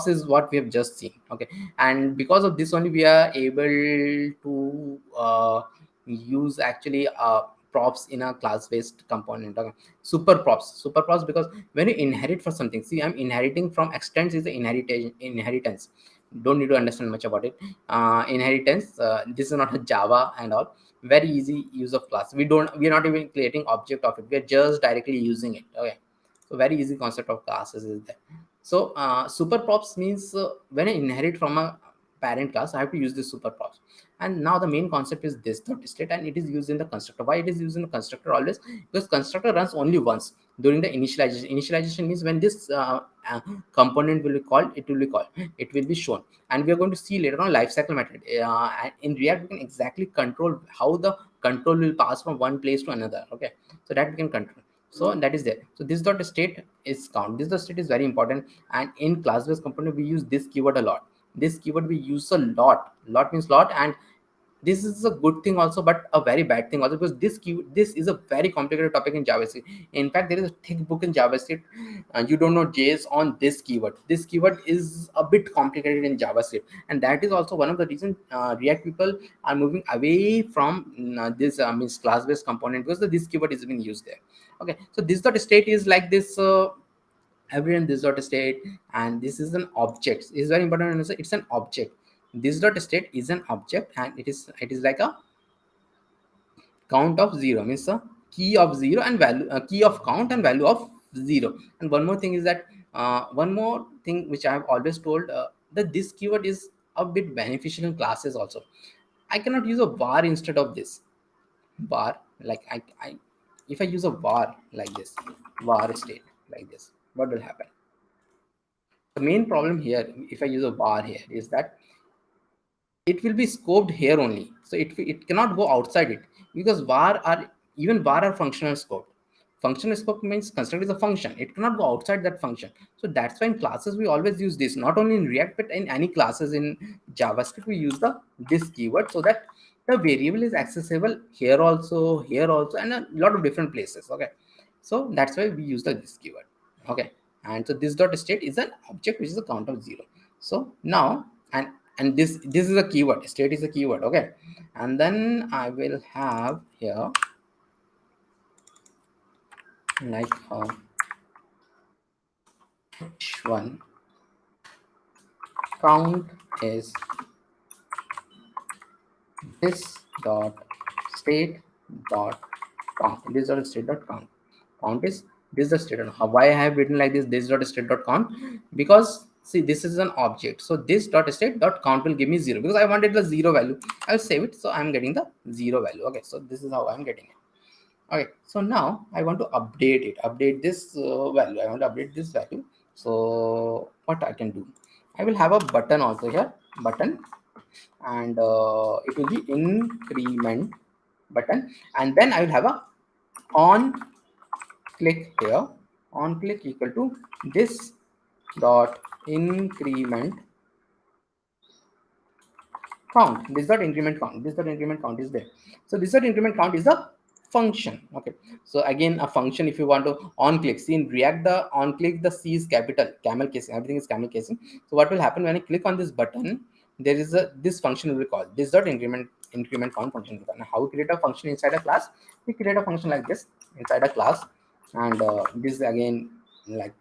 is what we have just seen. Okay, and because of this only we are able to use actually props in a class based component. Okay, super props, because when you inherit for something, see, I'm inheriting from extents is the inheritance. Don't need to understand much about it. Inheritance, this is not a Java and all. Very easy use of class. We're not even creating object of it, we're just directly using it. Okay, so very easy concept of classes is there. So super props means when I inherit from a parent class, I have to use this super props. And now the main concept is this dot state, and it is used in the constructor. Why it is used in the constructor always? Because constructor runs only once during the initialization. Initialization means when this component will be called, it will be called, it will be shown. And we are going to see later on lifecycle method. And in React we can exactly control how the control will pass from one place to another. Okay, so that we can control. So that is there. So this dot state is count. This dot state is very important, and in class based component we use this keyword a lot. This keyword we use a lot means lot. And this is a good thing also, but a very bad thing also, because this is a very complicated topic in JavaScript. In fact, there is a thick book in JavaScript. You don't know JS on this keyword. This keyword is a bit complicated in JavaScript, and that is also one of the reasons React people are moving away from this means class-based component, because this keyword is being used there. Okay, so this dot state is like this. Everyone, this dot state, and this is an object. It's very important to understand. It's an object. This dot state is an object, and it is like a count of 0, means a key of 0 and value, key of count and value of 0. And one more thing is that one more thing which I have always told, that this keyword is a bit beneficial in classes also. I cannot use a var instead of this var. Like I if I use a var like this, var state like this, what will happen? The main problem here, if I use a var here, is that it will be scoped here only. So it cannot go outside it, because var are functional scope. Functional scope means constructor is a function. It cannot go outside that function. So that's why in classes we always use this. Not only in React, but in any classes in JavaScript we use the this keyword, so that the variable is accessible here also, and a lot of different places. Okay, so that's why we use the this keyword. Okay, and so this dot state is an object which is a count of 0. So now, and this is a keyword, state is a keyword. Okay, and then I will have here like h1 count is this dot state dot count. This dot state dot count. Count is this the state. Why I have written like this dot state dot count? Because see, this is an object. So this dot state dot count will give me 0, because I wanted the 0 value. I'll save it. So I'm getting the 0 value. Okay, so this is how I'm getting it. Okay, so now I want to update this value. I want to update this value. So what I can do, I will have a button also here, button, and it will be increment button, and then I will have a on click here. On click equal to this dot increment count. This dot increment count. This dot increment count is there. So this dot increment count is a function. Okay, so again, a function, if you want to on click, see in React the on click, the C is capital, camel casing, everything is camel casing. So what will happen when I click on this button, there is a this function will be called this dot increment count function. Now how we create a function inside a class? We create a function like this inside a class, and this again, like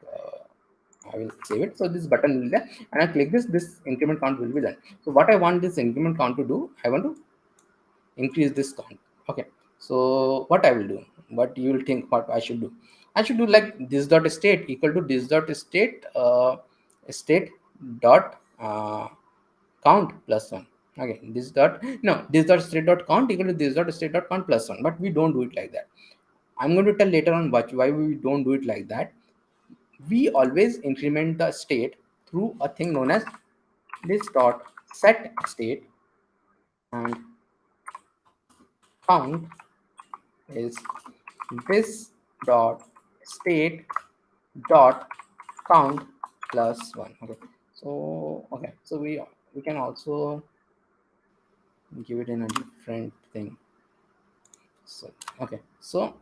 I will save it. So this button will be there, and I click this increment count will be done. So what I want this increment count to do, I want to increase this count. Okay, so what I will do, what you will think what I should do, I should do like this dot state equal to this dot state state dot count plus 1. Okay, this dot state dot count equal to this dot state dot count plus 1, but we don't do it like that. I'm going to tell later on why we don't do it like that. We always increment the state through a thing known as this dot set state, and count is this dot state dot count plus 1. Okay, so we can also give it in a different thing. So okay, so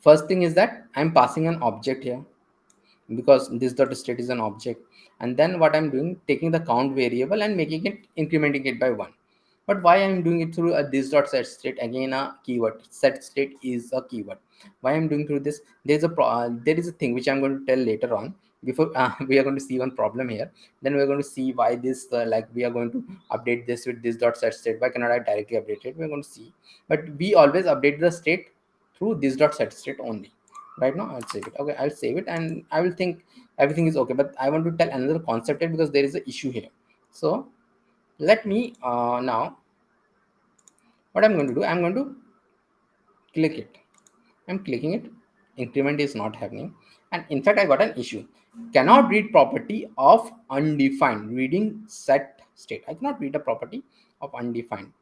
first thing is that I'm passing an object here, because this dot state is an object, and then what I'm doing, taking the count variable and making it, incrementing it by 1. But why I'm doing it through a this dot set state, again a keyword, set state is a keyword. Why I'm doing through this, there is a thing which I'm going to tell later on. Before we are going to see one problem here, then we're going to see why this like we are going to update this with this dot set state. Why cannot I directly update it? We're going to see, but we always update the state through this dot set state only. Right now I'll save it. Okay, I'll save it, and I will think everything is okay, but I want to tell another concept here, because there is an issue here. So let me now what I'm going to do, I'm going to click it. I'm clicking it, increment is not happening, and in fact I got an issue. cannot read property of undefined reading set state. I cannot read a property of undefined.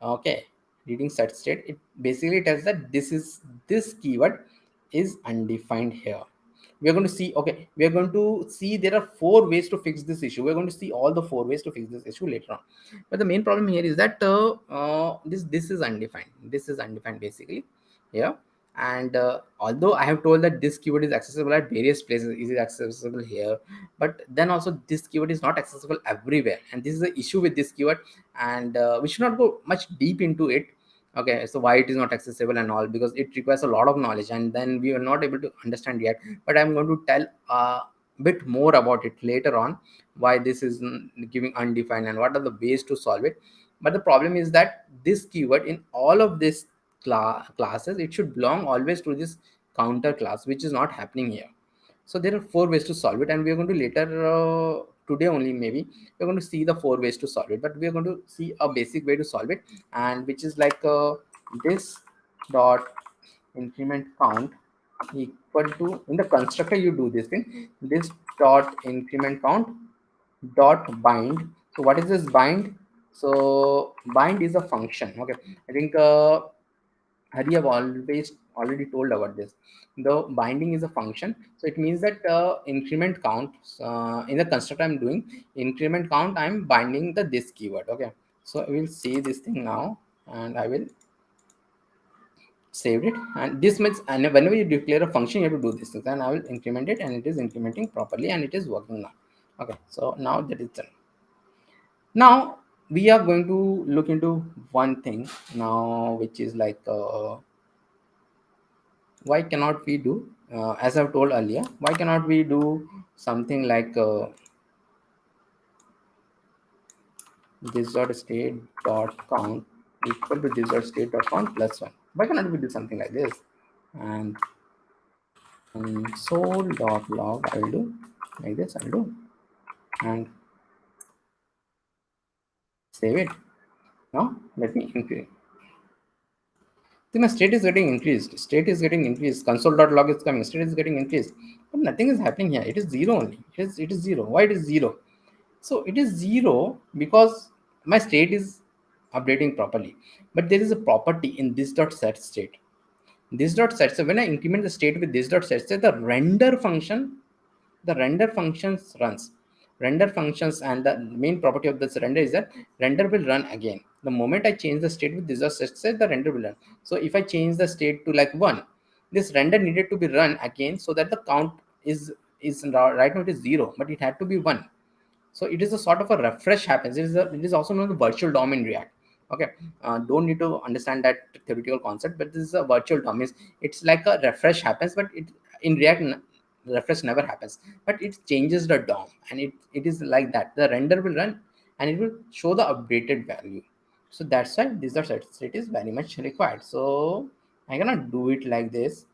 Okay, reading set state, it basically tells that this keyword is undefined here. We are going to see, okay, we are going to see there are 4 ways to fix this issue. We're going to see all the 4 ways to fix this issue later on. But the main problem here is that this is undefined. This is undefined basically here. And although I have told that this keyword is accessible at various places, is it accessible here, but then also this keyword is not accessible everywhere, and this is the issue with this keyword. And we should not go much deep into it. Okay, so why it is not accessible and all, because it requires a lot of knowledge and then we are not able to understand yet. But I'm going to tell a bit more about it later on, why this is giving undefined and what are the ways to solve it. But the problem is that this keyword in all of these classes, it should belong always to this counter class, which is not happening here. So there are 4 ways to solve it, and we are going to later today only maybe we're going to see the 4 ways to solve it. But we are going to see a basic way to solve it, and which is like this dot increment count equal to, in the constructor you do this thing, this dot increment count dot bind. So what is this bind? So bind is a function. Okay, I think Hari have always already told about this. The binding is a function, so it means that increment count in the constructor I'm doing increment count, I'm binding the this keyword. Okay, so I will see this thing now, and I will save it. And this means, and whenever you declare a function, you have to do this thing. And I will increment it, and it is incrementing properly, and it is working now. Okay, so now that is done. Now we are going to look into one thing now, which is like why cannot we do, as I've told earlier, why cannot we do something like this dot state dot count equal to this dot state dot count plus 1? Why cannot we do something like this? And console dot log, I will do like this, I'll do, and save it. Now let me increase. See, my state is getting increased. State is getting increased. Console.log is coming. State is getting increased. But nothing is happening here. It is 0 only. It is 0. Why it is 0? So it is 0 because my state is updating properly. But there is a property in this dot set state. This dot set. So when I increment the state with this dot set state, the render functions runs. Render functions, and the main property of this render is that render will run again. The moment I change the state with this dot set state, the render will run. So if I change the state to like 1, this render needed to be run again, so that the count is right now it is 0, but it had to be 1. So it is a sort of a refresh happens. It is also known as virtual DOM in React. Okay, don't need to understand that theoretical concept, but this is a virtual DOM. It's like a refresh happens, but it in React refresh never happens, but it changes the DOM, and it is like that. The render will run, and it will show the updated value. So that's why this dot set state is very much required. So I cannot do it like this.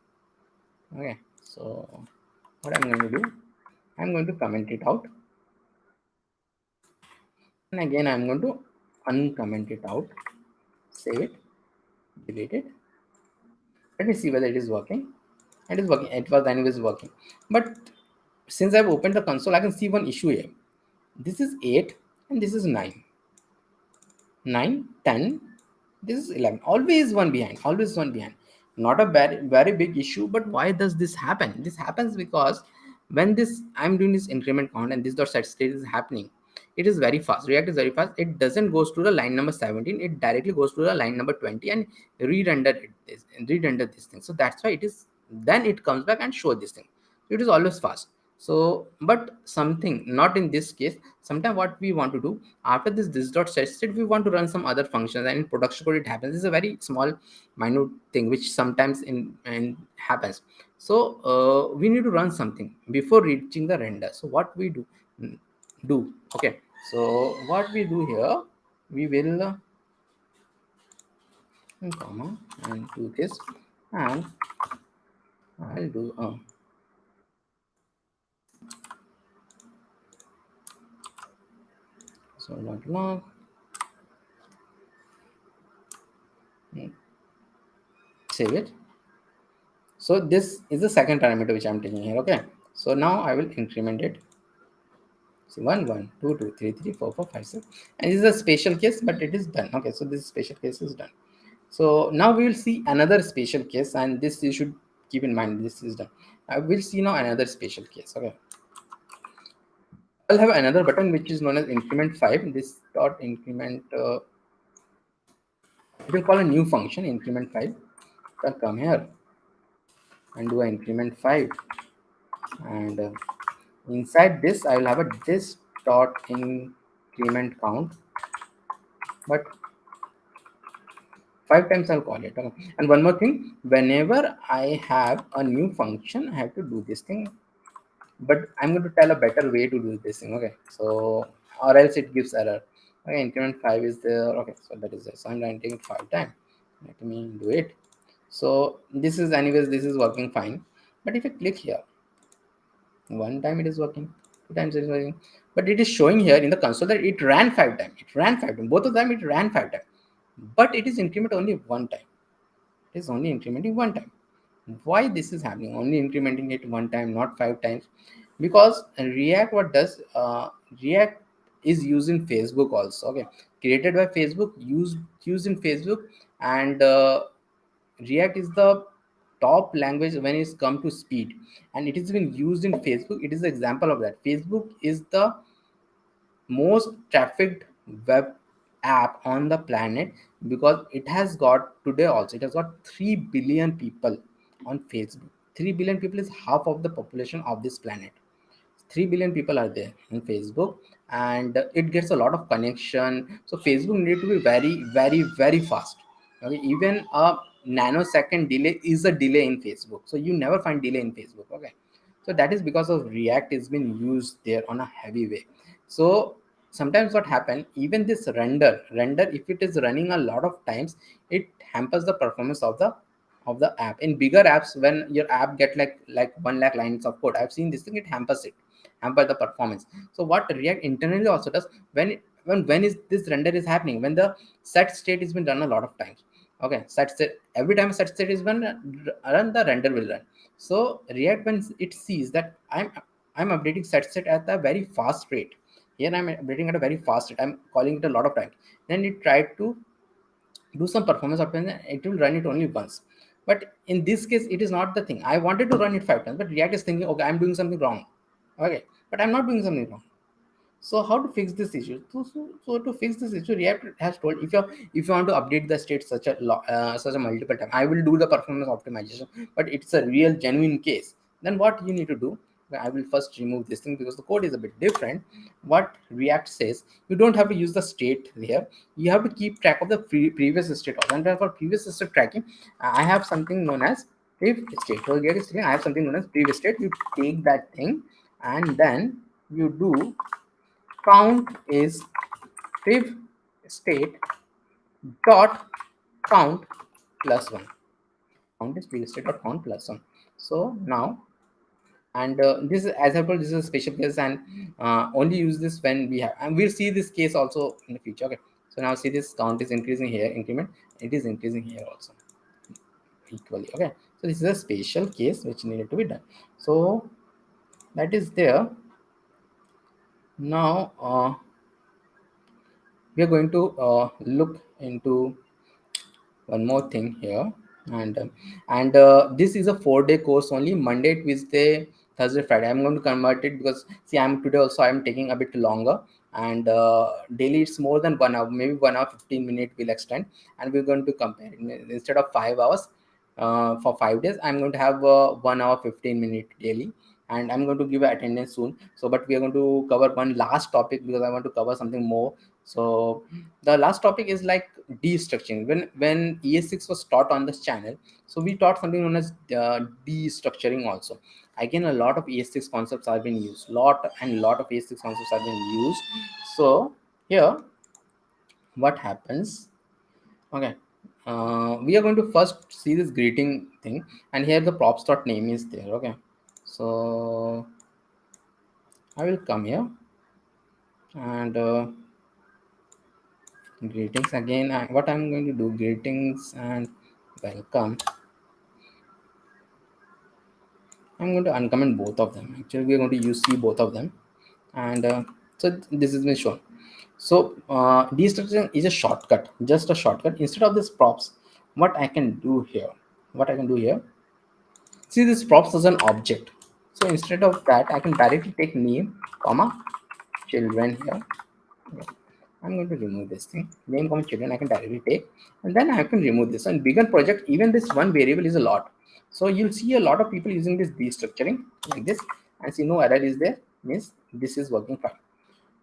Okay, so what I'm going to do, I'm going to comment it out. And again, I'm going to uncomment it out, save it, delete it. Let me see whether it is working. It is working. It was anyways working. But since I've opened the console, I can see one issue here. This is 8 and this is 9. 9, 10, this is 11. Always one behind, always one behind. Not a very big issue, but why does this happen? This happens because when this I'm doing this increment count and this dot set state is happening, it is very fast. React is very fast. It doesn't goes to the line number 17, it directly goes to the line number 20 and re-render this thing. So that's why it is, then it comes back and show this thing. It is always fast. So but something not in this case, sometimes what we want to do after this dot set state, we want to run some other functions, and in production code it happens. This is a very small minute thing which sometimes in happens. So we need to run something before reaching the render. So what we do, okay, so what we do here, we will comma and do this, and I'll do so not long. Save it. So this is the second parameter which I'm taking here. Okay, So now I will increment it. So 1 1 2 2 3 3 4 4 5 6, and this is a special case, but it is done. Okay, so this special case is done. So now we will see another special case, and this you should keep in mind. This is done. I will see now another special case. Okay, I'll have another button which is known as increment 5. This dot increment, it will call a new function increment 5. I'll come here and do an increment 5, and inside this I will have a this dot increment count, but 5 times I'll call it. Okay. And one more thing, whenever I have a new function, I have to do this thing, but I'm going to tell a better way to do this thing. Okay, so or else it gives error. Okay, increment 5 is there. Okay, so that is there. So I'm writing it 5 times. Let me do it. So this is, anyways, this is working fine. But if I click here, 1 time it is working, 2 times it is working, but it is showing here in the console that it ran 5 times. It ran 5 times. Both of them it ran 5 times, but it is increment only 1 time. It is only incrementing 1 time. Why this is happening? Only incrementing it 1 time, not 5 times? Because React, what does React is used in Facebook also. Okay, created by Facebook, used in Facebook, and React is the top language when it's come to speed, and it is been used in Facebook. It is an example of that. Facebook is the most trafficked web app on the planet, because it has got, today also, it has got 3 billion people on Facebook. 3 billion people is half of the population of this planet. 3 billion people are there in Facebook, and it gets a lot of connection. So Facebook need to be very, very, very fast. Okay, even a nanosecond delay is a delay in Facebook, so you never find delay in Facebook. Okay, so that is because of React is been used there on a heavy way. So sometimes what happen, even this render, if it is running a lot of times, it hampers the performance of the app. In bigger apps, when your app get like 1 lakh lines of code, I've seen this thing, it hampers it, hamper the performance. So what React internally also does, when is this render is happening, when the set state has been done a lot of times. Okay, set state, every time set state is when run, the render will run. So React, when it sees that I'm updating set state at a very fast rate, here I'm updating at a very fast rate, I'm calling it a lot of times, then it tried to do some performance optimization, it will run it only once. But in this case, it is not the thing. I wanted to run it 5 times, but React is thinking, okay, I'm doing something wrong. Okay, but I'm not doing something wrong. So how to fix this issue? So to fix this issue, React has told, if you want to update the state such a multiple time, I will do the performance optimization. But it's a real genuine case. Then what you need to do? I will first remove this thing because the code is a bit different. What React says, you don't have to use the state here. You have to keep track of the previous state. And for previous state tracking, I have something known as previous state. So here is I have something known as previous state. You take that thing and then you do count is prev state dot count plus 1. Count is previous state dot count plus 1. So now, and this is, as I told, this is a special case, and only use this when we have, and we'll see this case also in the future. Okay, so now see, this count is increasing here, increment, it is increasing here also equally. Okay, so this is a special case which needed to be done. So that is there. Now we are going to look into one more thing here, and this is a 4-day course only, Monday, Tuesday, Thursday, Friday. I'm going to convert it because, see, I'm today also I'm taking a bit longer, and daily it's more than 1 hour, maybe 1 hour 15 minutes will extend, and we're going to compare it. Instead of 5 hours for 5 days, I'm going to have 1 hour 15 minutes daily, and I'm going to give an attendance soon. So but we are going to cover one last topic because I want to cover something more. So the last topic is like destructuring. When ES6 was taught on this channel, so we taught something known as destructuring also. Again, a lot of ES6 concepts are being used, lot of ES6 concepts are being used. So here what happens, okay, we are going to first see this greeting thing, and here the props dot name is there. Okay, so I will come here, and greetings again. What I'm going to do, greetings and welcome, I'm going to uncomment both of them. Actually, we're going to use see both of them, and so this is been shown. So destructuring is a shortcut, just a shortcut. Instead of this props, what I can do here, what I can do here, see this props as an object. So instead of that, I can directly take name, comma, children here. Okay. I'm going to remove this thing, name, comma, children. I can directly take, and then I can remove this. And bigger project, even this one variable is a lot. So you'll see a lot of people using this destructuring like this, and see no error is there, means this is working fine.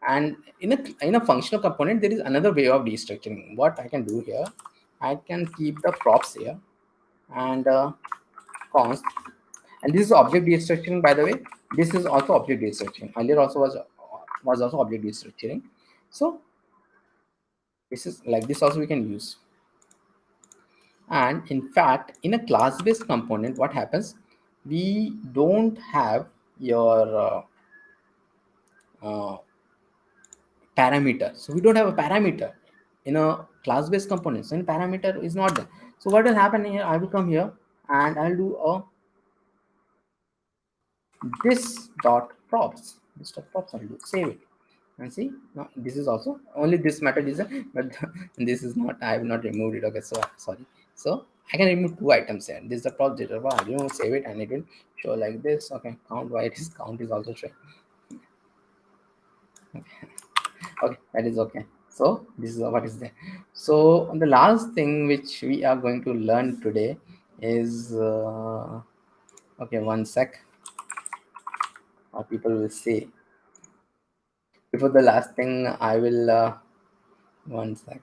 And in a functional component, there is another way of destructuring. What I can do here, I can keep the props here, and const, and this is object destructuring, by the way. This is also object destructuring. Earlier also was also object destructuring. So this is like this also we can use. And in fact, in a class based component, what happens, we don't have your uh, parameter. So we don't have a parameter in a class based component. So in parameter is not there. So what will happen here, I will come here and I'll do a this dot props, this dot props, I'll do save it, and see now this is also only this method is there, but this is not, I have not removed it. Okay, so sorry. So I can remove two items here. This is the prop data, I remove, save it, and it will show like this. Okay, count, why it is count is also showing. Okay, that is okay. So this is what is there. So the last thing which we are going to learn today is okay, one sec, or people will say before the last thing, I will one sec,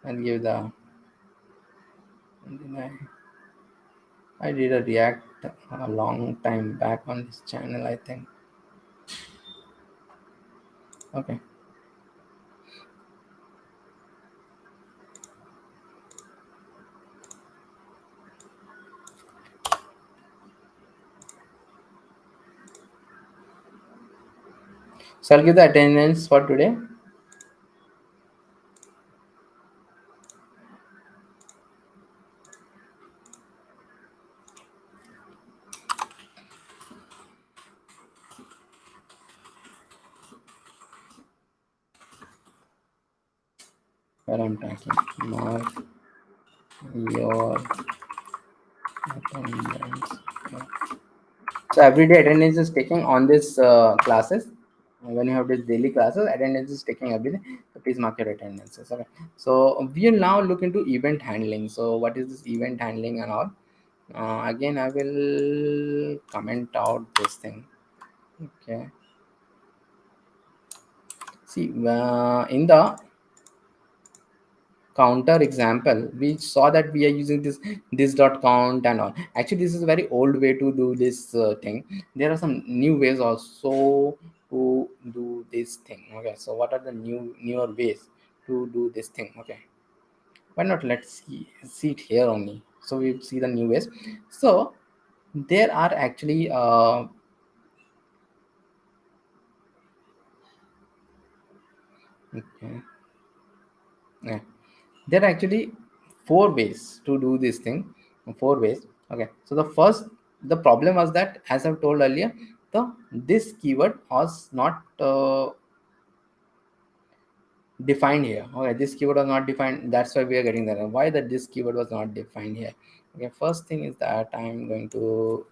and give the, and then I did a react a long time back on this channel, I think. Okay, so I'll give the attendance for today. Where I'm talking, mark your attendance. So every day attendance is taking on this classes. When you have this daily classes, attendance is taking every day. So please mark your attendances. Okay. So we will now look into event handling. So what is this event handling and all? Again, I will comment out this thing. Okay. See, in the counter example, we saw that we are using this dot count and all. Actually, this is a very old way to do this thing. There are some new ways also to do this thing. Okay, so what are the newer ways to do this thing? Okay, why not, let's see it here only. So we see the new ways. So there are actually okay, yeah, there are actually four ways to do this thing. Four ways. Okay, so the first, the problem was that, as I've told earlier, the this keyword was not defined here. Okay, this keyword was not defined, that's why we are getting that. Why that this keyword was not defined here? Okay, first thing is that I'm going to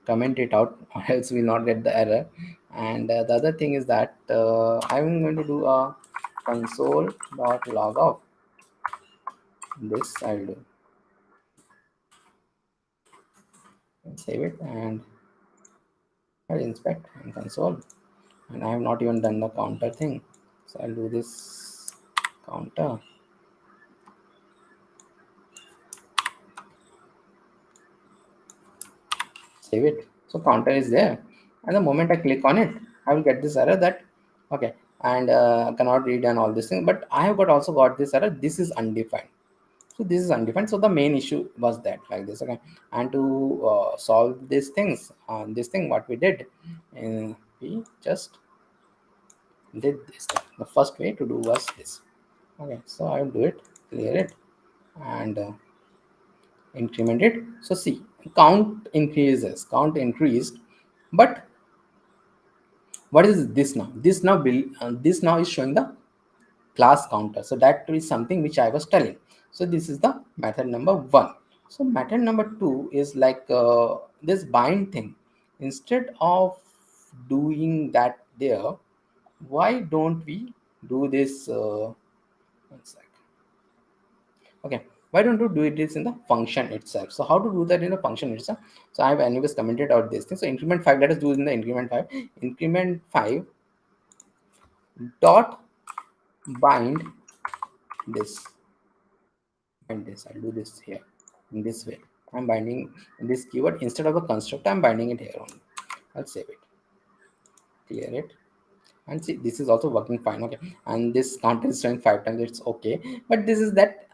comment it out or else we'll not get the error. And the other thing is that I'm going to do a console.log of this. I'll do, save it, and I'll inspect and console. And I have not even done the counter thing, so I'll do this counter, save it. So counter is there, and the moment I click on it, I will get this error that okay, and cannot read and all this thing. But I have got also got this error, this is undefined. So this is undefined. So the main issue was that like this. Okay, and to solve these things on this thing, what we did, we just did this thing. The first way to do was this. Okay, so I will do it, clear it, and increment it. So see, count increased, but what is this now? This now is showing the class counter. So that is something which I was telling. So this is the method number 1. So method number 2 is like this bind thing. Instead of doing that there, why don't we do this? One sec. Okay, why don't you do it is in the function itself? So how to do that in the function itself? So I have anyways commented out this thing. So increment 5, let us do it in the increment 5. Increment 5 dot bind this. Bind this. I'll do this here in this way. I'm binding this keyword instead of a constructor. I'm binding it here only. I'll save it, clear it, and see, this is also working fine. Okay, and this counter is showing 5 times. It's okay, but this is that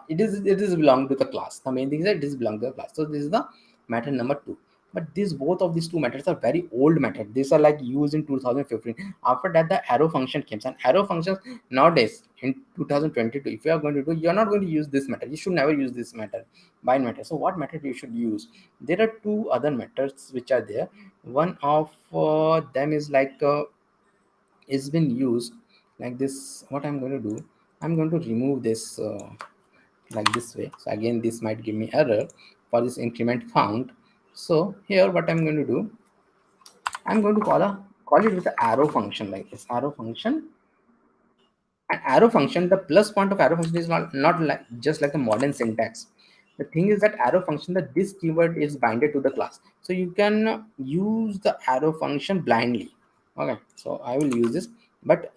it is belong to the class. The main thing is that it is belong to the class. So this is the method number 2. But these both of these two methods are very old methods. These are like used in 2015. After that, the arrow function came, and arrow functions nowadays in 2022, if you are going to do, you are not going to use this method. You should never use this method, bind method. So what method you should use? There are two other methods which are there. One of them is like is been used like this. What I'm going to do, I'm going to remove this like this way. So again, this might give me error for this increment found. So here what I'm going to do, I'm going to call it with the arrow function, like this arrow function. An arrow function, the plus point of arrow function is not like just like the modern syntax. The thing is that arrow function, that this keyword is binded to the class, so you can use the arrow function blindly. Okay, so I will use this, but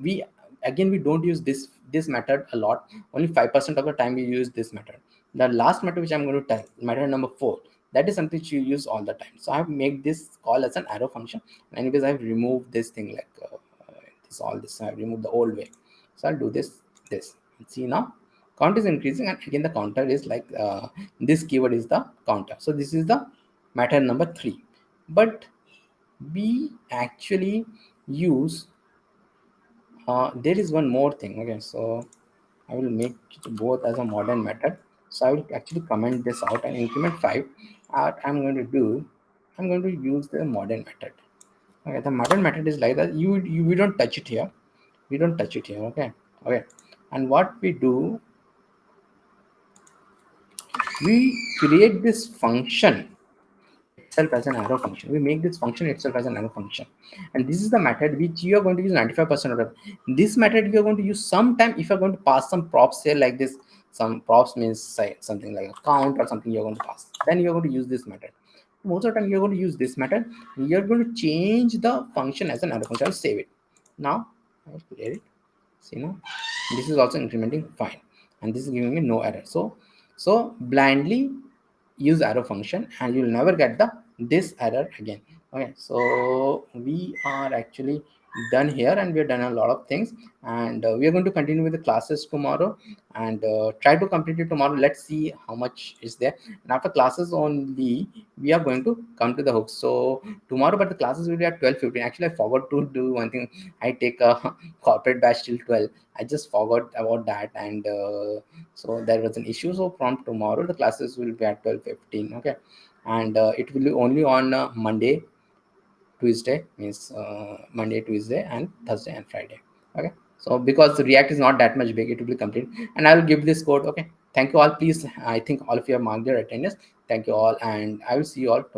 we don't use this method a lot. Only 5% of the time we use this method. The last method which I'm going to tell, method number 4, that is something which you use all the time. So I have made this call as an arrow function, and because I've removed this thing like this, I've removed the old way. So I'll do this. See now, count is increasing, and again the counter is like this keyword is the counter. So this is the method number 3. But we actually use there is one more thing. Okay, so I will make it both as a modern method. So I will actually comment this out and increment 5. I'm going to do, I'm going to use the modern method. Okay, the modern method is like that. We don't touch it here. We don't touch it here. Okay, and what we do, we create this function itself as an arrow function. We make this function itself as an arrow function, and this is the method which you are going to use 95% of it. This method you are going to use sometime if you are going to pass some props here like this. Some props means say something like a count or something you're going to pass, then you're going to use this method. Most of the time you're going to use this method. You're going to change the function as an arrow function. I'll save it now. I'll clear it. See now, this is also incrementing fine, and this is giving me no error. So blindly use arrow function and you'll never get the this error again. Okay, so we are actually done here, and we have done a lot of things, and we are going to continue with the classes tomorrow, and try to complete it tomorrow. Let's see how much is there, and after classes only we are going to come to the hooks. So tomorrow, but the classes will be at 12:15. Actually, I forgot to do one thing. I take a corporate batch till 12. I just forgot about that, and so there was an issue. So from tomorrow the classes will be at 12:15. Okay, and it will be only on Monday, Tuesday, means Monday, Tuesday, and Thursday and Friday. Okay, so because the React is not that much big, it will be complete, and I will give this code. Okay, thank you all. Please, I think all of you have marked their attendance. Thank you all, and I will see you all tomorrow.